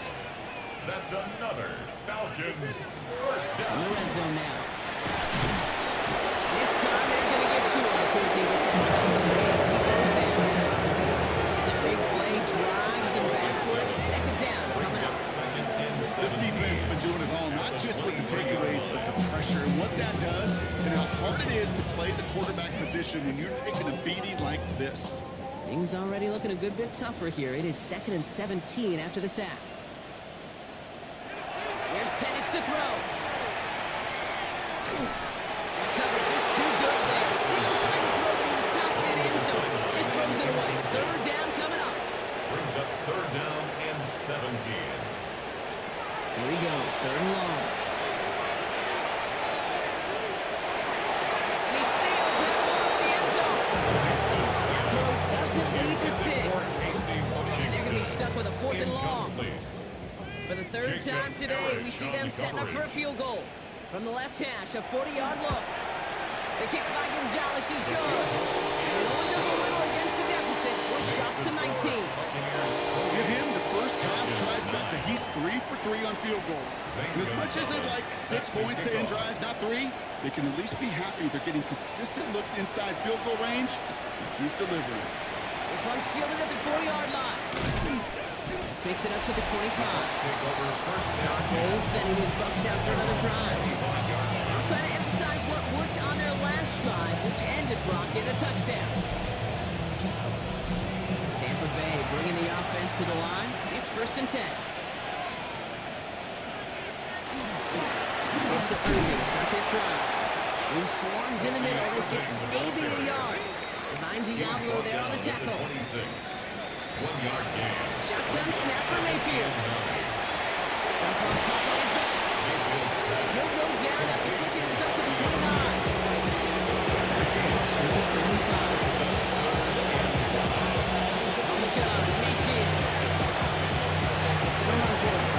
That's another Falcons first In the down. red zone now. This time they're going to get to him before he can get that pass away. He goes down. And the big play drives them backward. 2nd down coming up. This defense has been doing it all, not just with the takeaways, but the pressure and what that does and how hard it is to play the quarterback position when you're taking a beating like this. Things already looking a good bit tougher here. It is 2nd and 17 after the sack. Here's Penix to throw. And the coverage is too good there. Takes the play to throw that he was confident in, so just throws it away. 3rd down coming up. Brings up 3rd down and 17. Here he goes, 3rd and with a 4th and long. Incomplete. For the third time today, we see them setting up for a field goal. From the left hash, a 40-yard look. The kick by Gonzalez is good. And it only does a little against the deficit, which drops to 19. Give him the first half trifecta. He's 3 for 3 on field goals. And as much as they'd like 6 points to end drives, not 3, they can at least be happy they're getting consistent looks inside field goal range. He's delivering. This one's fielded at the 4-yard line. This makes it up to the 25. Take over first down. Cole sending his Bucks out for another drive. I'm trying to emphasize what worked on their last drive, which ended Brock in a touchdown. Tampa Bay bringing the offense to the line. It's 1st and 10. Give to Irving to start this drive. He swarms in the middle. This gets maybe a yard. Behind Diablo there on the tackle. 26. 1-yard gain. Shotgun snap for Mayfield. Jump off caught by his back. He'll go down after pitching this up to the 29. That's 6. This is 35. On the gun, Mayfield. He's going to run for it.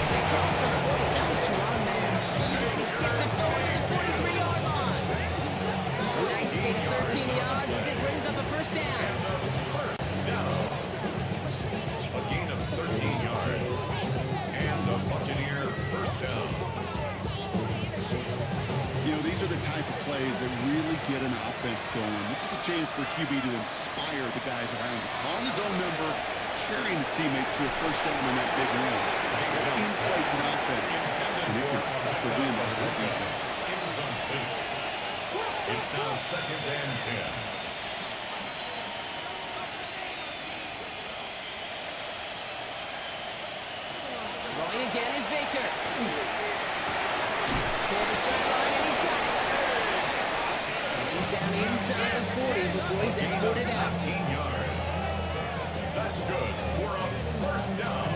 They cross the 40. Nice run there. And he gets it forward to the 43-yard line. A nice gain of 13 yards as it brings up a 1st down. A gain of 13 yards. And the Buccaneer first down. You know, these are the type of plays that really get an offense going. This is a chance for QB to inspire the guys around him. Calling his own number, carrying his teammates to a 1st down on that big run. That inflates an offense, and it can suck the wind out of that defense. Incomplete. It's now 2nd and 10. Going again is Baker. Toward the sideline, and he's got it. And he's down inside the 40 before he's escorted out. 15 yards. That's good for a 1st down.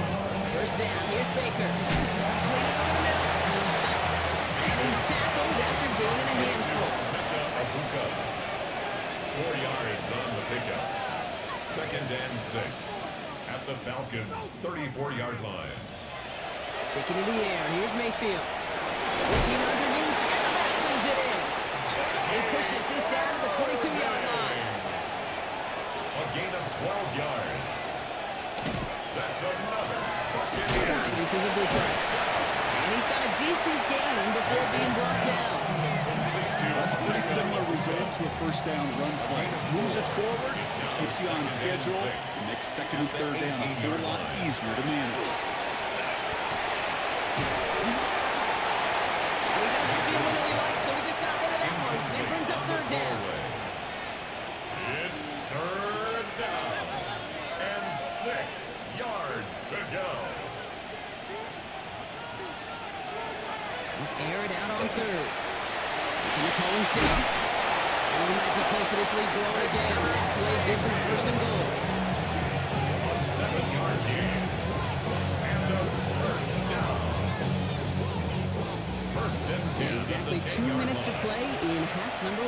1st down, here's Baker. Completed over the middle. And he's tackled after gaining a handful. 4 yards on the pickup. 2nd and 6. At the Falcons' 34-yard line. Sticking in the air, here's Mayfield. Looking underneath, and the back brings it in. He pushes this down to the 22-yard line. A gain of 12 yards. That's another Buccaneer. This is a big one. And he's got a decent gain before being brought down. That's a pretty similar result to a 1st down run play. Moves it forward, keeps you on schedule. It makes 2nd and 3rd down a whole lot easier to manage. He doesn't see a window he likes, so he just got rid of that one. It brings up 3rd down. It's 3rd down. And 6 yards to go. Air it out on 3rd. Can you call him safe? And he might be close to this lead growing again. That play gives him a 1st and goal. A 7-yard gain. And a 1st down. 1st and 10. Exactly 2 minutes to play in half number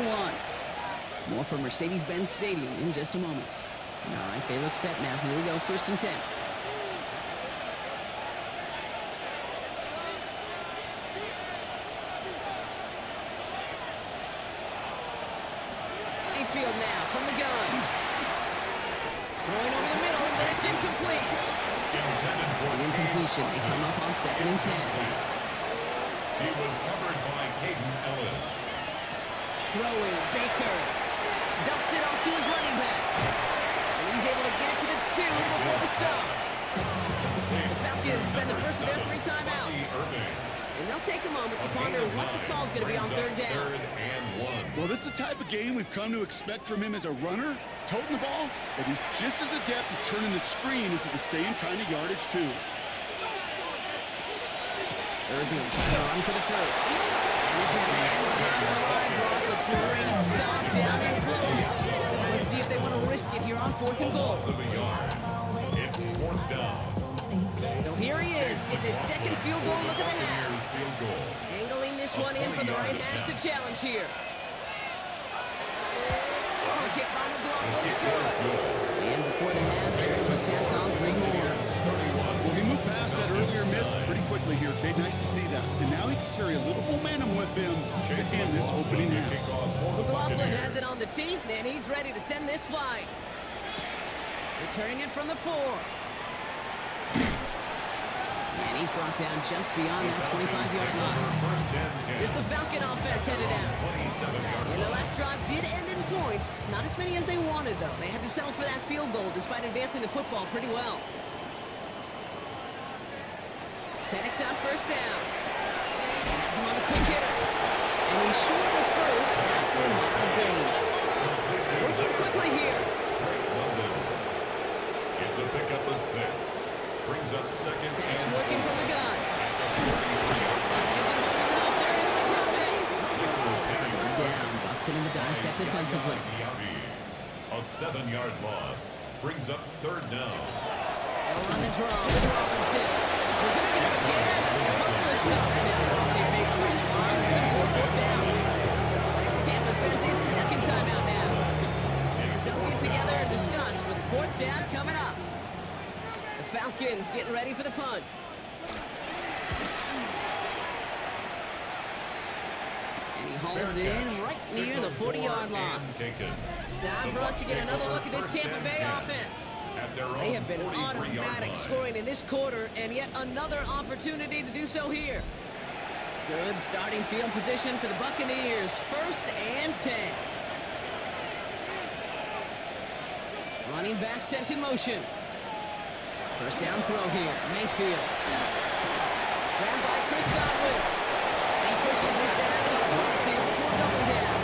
1. More from Mercedes-Benz Stadium in just a moment. All right, they look set now. Here we go, 1st and 10. Mayfield now from the gun. Throwing over the middle, but it's incomplete. Intended for The incompletion. They come up on 2nd and 10. He was covered by Caden Ellis. Throwing, Baker dumps it off to his running back. And he's able to get it to the 2 before the stop. The Falcons spend the first of their 3 timeouts. And they'll take a moment to ponder what the call's going to be on 3rd down. 3rd and 1. Well, this is the type of game we've come to expect from him as a runner, toting the ball, but he's just as adept at turning the screen into the same kind of yardage, too. Irving trying to run for the 1st. And this is going to end behind the line. A great stop down and close. Let's see if they want to risk it here on 4th and goal. Loss of a yard. It's 4th down. So here he is, getting his 2nd field goal. Look at the half. Buccaneers field goal. Angling this one in from the right hash, the challenge here. The kick by McLaughlin is good. And before the half, there's an attack on 3 more. Well, he moved past that earlier miss pretty quickly here, Kate. Nice to see that. And now he can carry a little momentum with him to end this opening half. McLaughlin has it on the tee, and he's ready to send this flying. Returning it from the 4. And he's brought down just beyond that 25-yard line. Here's the Falcon offense headed out. And the last drive did end in points. Not as many as they wanted, though. They had to settle for that field goal despite advancing the football pretty well. Penix out first down. Has him on the quick hitter. And he's short the first after a long gain. Working quickly here. It's a pickup of 6. Brings up second. Penix working from the gun. They're into the drop in. Down. Bucks it in the dime set defensively. A 7-yard loss. Brings up third down. They'll run the draw with Robinson. We're going to get him again. A couple of stops now. Romney big through the line. Fourth down. Tampa spends its second time out now. As they'll get together and discuss with fourth down coming up. The Falcons getting ready for the punt. And he hauls it in right near the 40-yard line. Time for us to get another look at this Tampa Bay offense. They have been automatic scoring in this quarter, and yet another opportunity to do so here. Good starting field position for the Buccaneers. 1st and 10. Running back sent in motion. First down throw here. Mayfield. Grabbed by Chris Godwin. He pushes this down to the 42 before double down.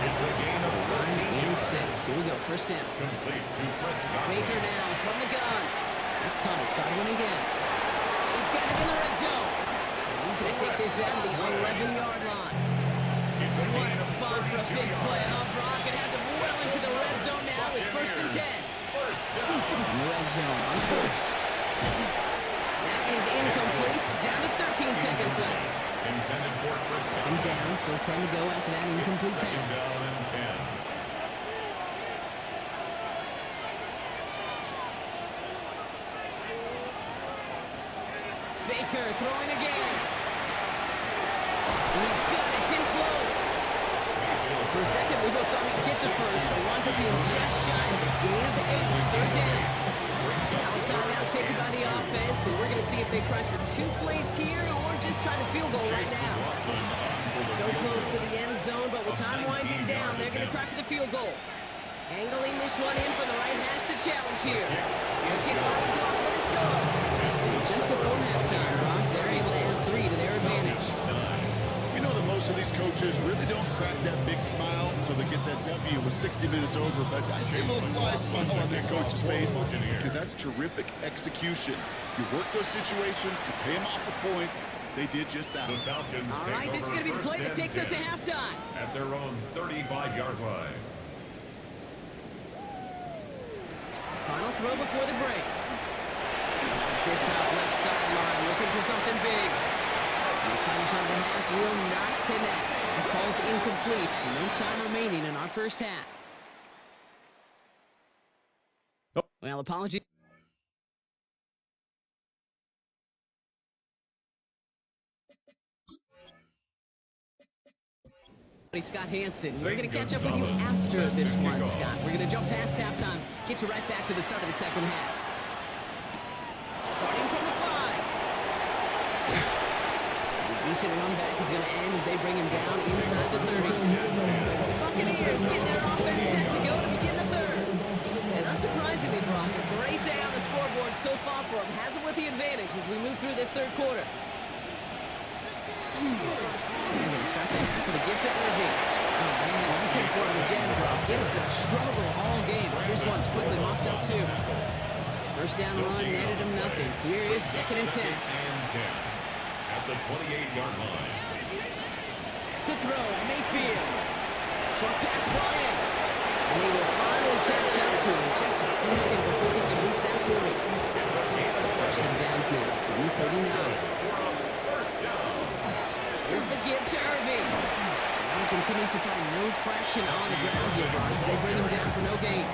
It's a gain of 13 and set. Here we go. First down. Complete to Chris Godwin. Baker now from the gun. That's caught. It's Godwin again. He's got it in the red zone. And he's going to take this down to the 11-yard line. What a spot for a big play. Brock. It has him well into the red zone now with 1st and 10. In the red zone on first. That is incomplete. Down to 13 seconds left. Intended for Chris. Second down. Still 10 to go after that incomplete pass. Down and 10. Baker throwing again. And he's got it. It's in close. For a second, we both thought he'd get the first, but he winds up being just shy of the gain of 8. They're down. Now a timeout taken by the offense, and we're going to see if they try for 2 plays here or just try to field goal right now. So close to the end zone, but with time winding down, they're going to try for the field goal. Angling this one in from the right hash to challenge here. The kick by McLaughlin is good. Just before halftime, Rock, they're able to add 3 to their advantage. You know that most of these coaches really don't crack that big smile until they get that W with 60 minutes over, but I see a little sly smile on that coach's face because that's terrific execution. You work those situations to pay them off with points. They did just that. The Falcons All right, this is going to be the play that takes us to halftime. At their own 35-yard line. Final throw before the break. Bounce this up left sideline, looking for something big. This final shot of the half will not connect. It falls incomplete. No time remaining in our first half. Well, apologies. Scott Hansen. We're going to catch up with you after this one, Scott. We're going to jump past halftime, get you right back to the start of the second half. Starting from the 5. A decent run back is going to end as they bring him down inside the 30. The Buccaneers get their offense set to go to begin the third. And unsurprisingly, Brock, a great day on the scoreboard so far for him. Has him with the advantage as we move through this third quarter. They're going to start that half with a give to Irving. Oh, man, nothing for him again, Brock. It has been a struggle all game as this one's quickly mopped up, too. First down run, netted him nothing. Here is 2nd and 10. At the 28-yard line. To throw, Mayfield. Short pass, Bryant. And he will finally catch up to him just a second before he can reach that 40. So first and downs now from 39. Here's the give to Irving. Now he continues to find no traction on the ground here, Brock. They bring him down for no gain.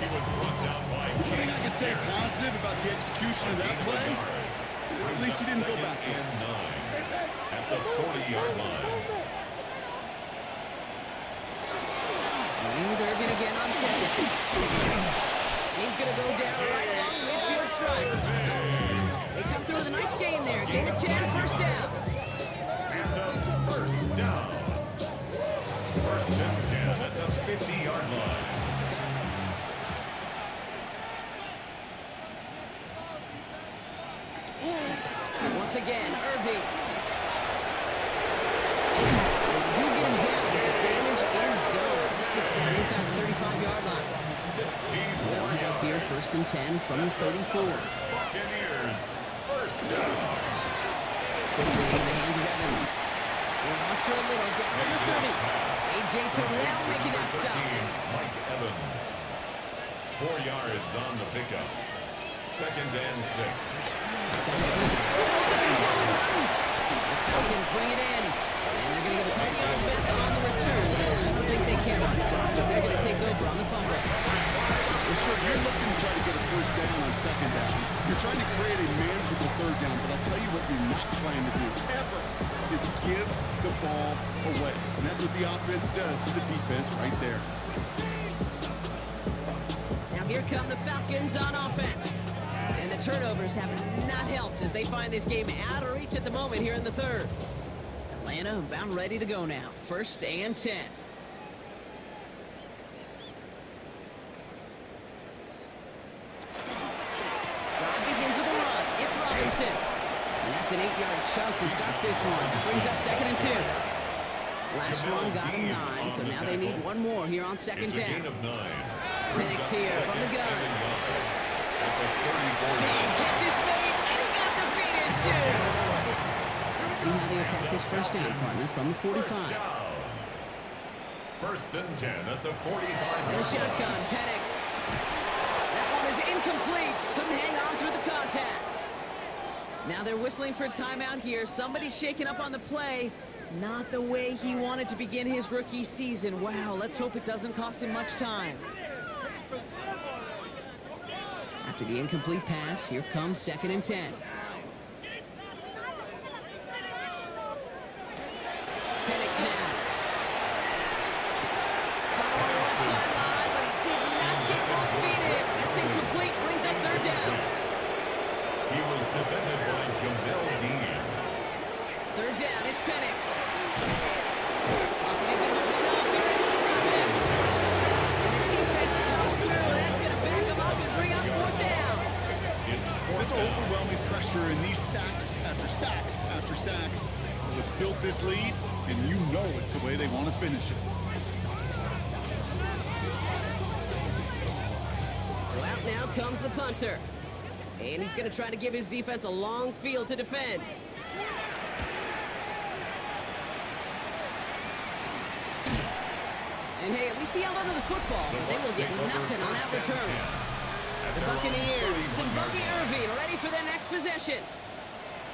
He was brought down by I think I can can say positive about the execution of that play is at least he didn't go backwards. At the 40-yard line. With Irvin again on second. And he's going to go down right along the midfield stripe. They come through with a nice gain there. Gain of 10, first down. And a first down. First and 10 at the 50-yard line. Once again, Irvin. They do get him down, but the damage is done. This gets down inside the 35-yard line. 16 They'll more head up here, yards. first and 10 from the 34. Buccaneers, first down. Quickly into the hands of Evans. We'll muster a little down to the 30. A.J. Terrell making that stop. 13, Mike Evans. 4 yards on the pickup. Second and 6. The Falcons bring it in. And they're going to give a couple yards back on the return. I don't think they care much, because they're going to take over on the fumble. Well, sure, you're looking to try to get a first down on second down. You're trying to create a manageable third down, but I'll tell you what you're not trying to do, ever, is give the ball away. And that's what the offense does to the defense right there. Now here come the Falcons on offense. And the turnovers have not helped as they find this game out of reach at the moment here in the third. Atlanta about ready to go now. First and 10. Drive begins with a run. It's Robinson. And that's an 8-yard chunk to start this one. That brings up second and 2. Last one got him 9, so now they need one more here on second It's a gain down. of 9. Penix here from the gun. At the 34-yard Big line. catch is made, and he got defeated too. Let's see how they attack this first down, partner, from the 45. First and 10 at the 45 And the yard shotgun, line. Penix. That one is incomplete. Couldn't hang on through the contact. Now they're whistling for a timeout here. Somebody's shaking up on the play. Not the way he wanted to begin his rookie season. Wow, let's hope it doesn't cost him much time. After the incomplete pass, here comes second and 10. Penix now. Caught on the left sideline, but he did not get both feet in. That's incomplete, brings up third down. He was defended by Jamel Dean. Third down, it's Penix. Pocket isn't holding up, they're able to drop him. And the defense comes through, that's going to back him up and bring up fourth down. It's This overwhelming pressure and these sacks after sacks after sacks, it's built this lead, and you know it's the way they want to finish it. So out now comes the punter. And he's going to try to give his defense a long field to defend. And hey, at least he held onto the football, but they will get nothing on that return. The Buccaneers and Bucky Irving ready for their next possession.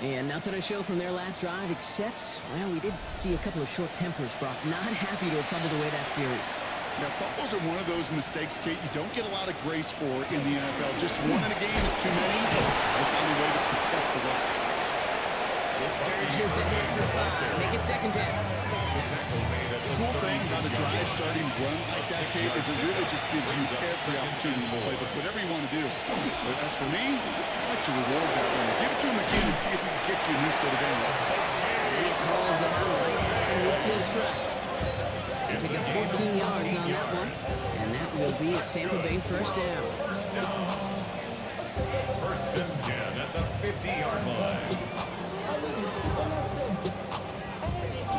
And nothing to show from their last drive except, well, we did see a couple of short tempers, Brock. Not happy to have fumbled away that series. Now, fumbles are one of those mistakes, Kate, you don't get a lot of grace for in the NFL. Just one in a game is too many. They found a way to protect the rock. This surges ahead for 5. Make it second down. The cool thing about a drive starting run like that, Kate, is it really just gives you every opportunity to play whatever you want to do. But as for me, I like to reward that one. Give it to him again and see if he can get you a new set of downs. He's hauled down right at that midfield stripe. Pick up 14 yards on that one, and that will be a Tampa Bay first down. First and 10 at the 50-yard line.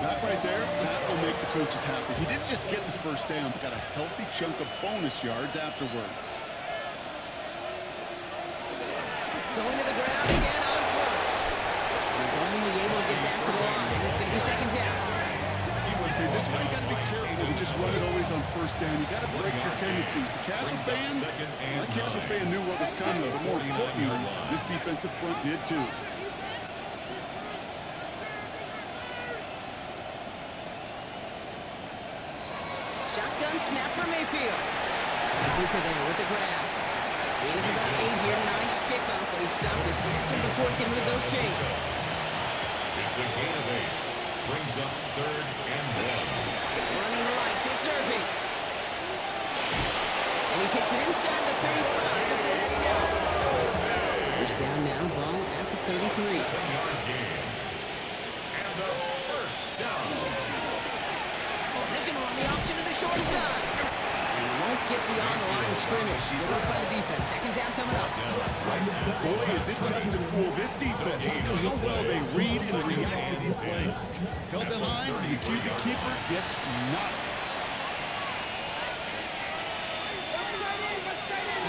That right there, that will make the coaches happy. He didn't just get the first down, but got a healthy chunk of bonus yards afterwards. Going to the ground again on first. He's only able to get back to the line. It's going to be second down. Okay, this way you got to be careful to just run it always on first down. You got to break your tendencies. The casual fan, that casual fan knew what was coming, but more importantly, this defensive front did too. Shotgun snap for Mayfield. Luka there with the grab. Gain of about 8 here. Nice pickup, but he stopped a second before he can move those chains. It's a gain of 8. Brings up 3rd and 1. Running right, it's Irving. And he takes it inside the 35 before heading out. First down now, ball at the 33. 7-yard gain. And a first down. Oh, they can run the option to the short side. And he won't get beyond the line of scrimmage. Good work by the defense. Second down coming up. Boy, is it tough to fool this defense. How well they read and react to these plays. Held the line, the QB keeper gets knocked.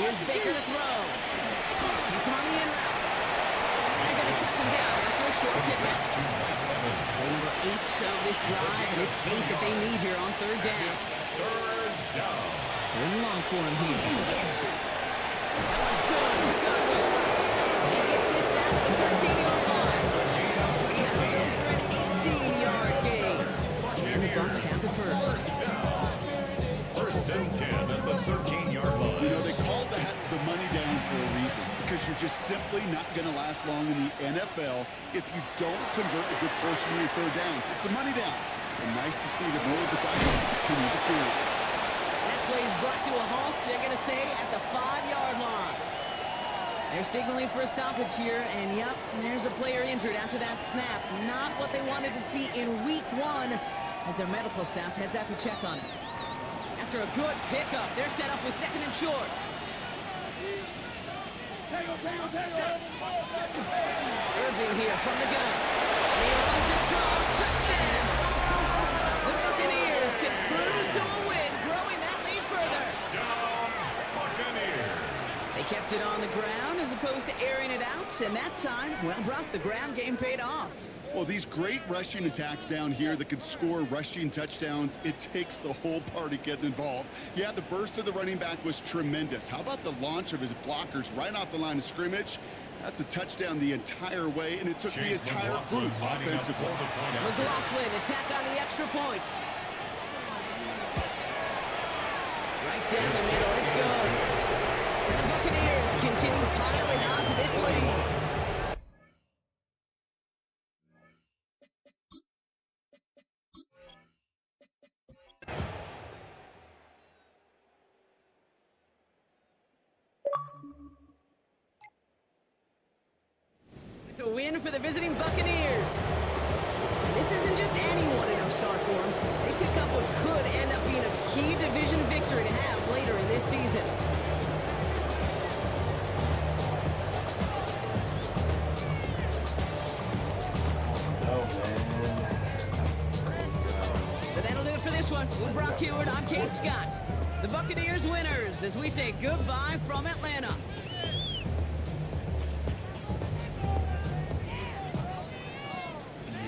Here's Baker to throw. Gets him on the in route. And they're going to touch him down after a short pickup. Play number 8 of this drive, and it's 8 that they need here on 3rd down. 3rd down. 3rd and long for him here. That one's good to Godwin. And he gets this down to the 13-yard line. Now go for an 18-yard gain. And the Bucs have the first. First and 10 at the 13-yard line. You know, they called that the money down for a reason, because you're just simply not going to last long in the NFL if you don't convert a good portion of your 3rd downs. It's the money down. And nice to see the roll of the dice continue the series. That play is brought to a halt, they're going to say, at the 5-yard line. They're signaling for a stoppage here, and yep, there's a player injured after that snap. Not what they wanted to see in week 1 as their medical staff heads out to check on him. After a good pickup, they're set up with 2nd and short. Irving here from the gun. He runs it across. Touchdown! The Buccaneers can cruise to a win, growing that lead further. Down, Buccaneers. They kept it on the ground as opposed to airing it out, and that time, well, Brock, the ground game paid off. Well, these great rushing attacks down here that can score rushing touchdowns, it takes the whole party getting involved. Yeah, the burst of the running back was tremendous. How about the launch of his blockers right off the line of scrimmage? That's a touchdown the entire way, and it took the entire group offensively. McLaughlin, attack on the extra point. Right down the middle, it's good. And the Buccaneers continue piling on to this lead. It's a win for the visiting Buccaneers. And this isn't just anyone in no-start form. They pick up what could end up being a key division victory to have later in this season. So that'll do it for this one. With Brock Heward, I'm Kate Scott. The Buccaneers winners as we say goodbye from Atlanta.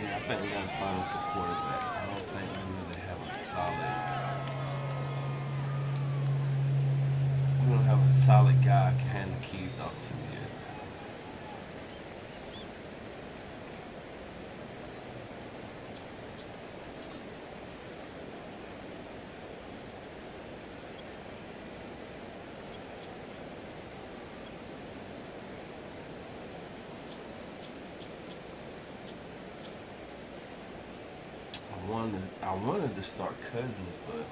I think we gotta find us a quarterback. I don't think we really have a solid. We don't have a solid guy I can hand the keys off to yet. I wanted to start Cousins, but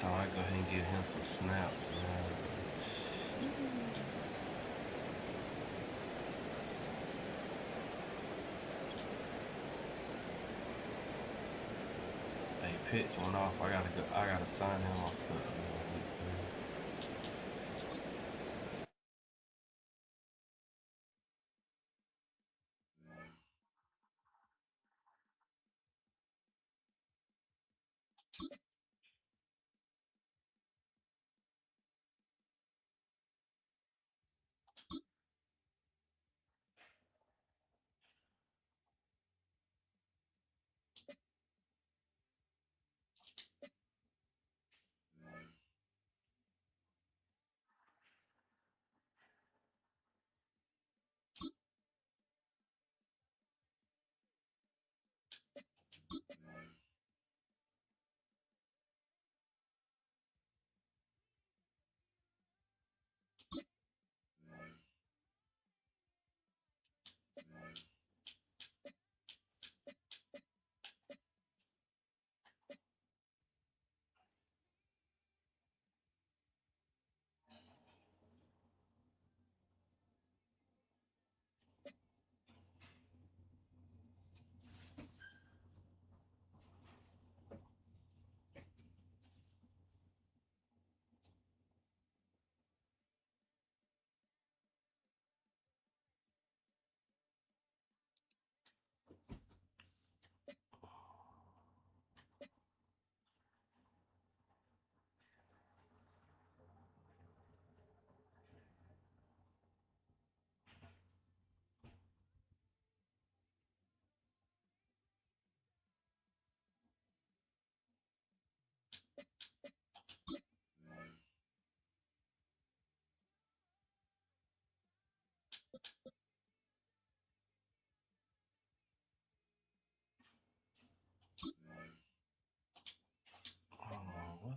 thought I'd go ahead and give him some snaps, man. Hey, Pitts went off. I gotta sign him off the week 3.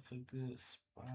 That's a good spot.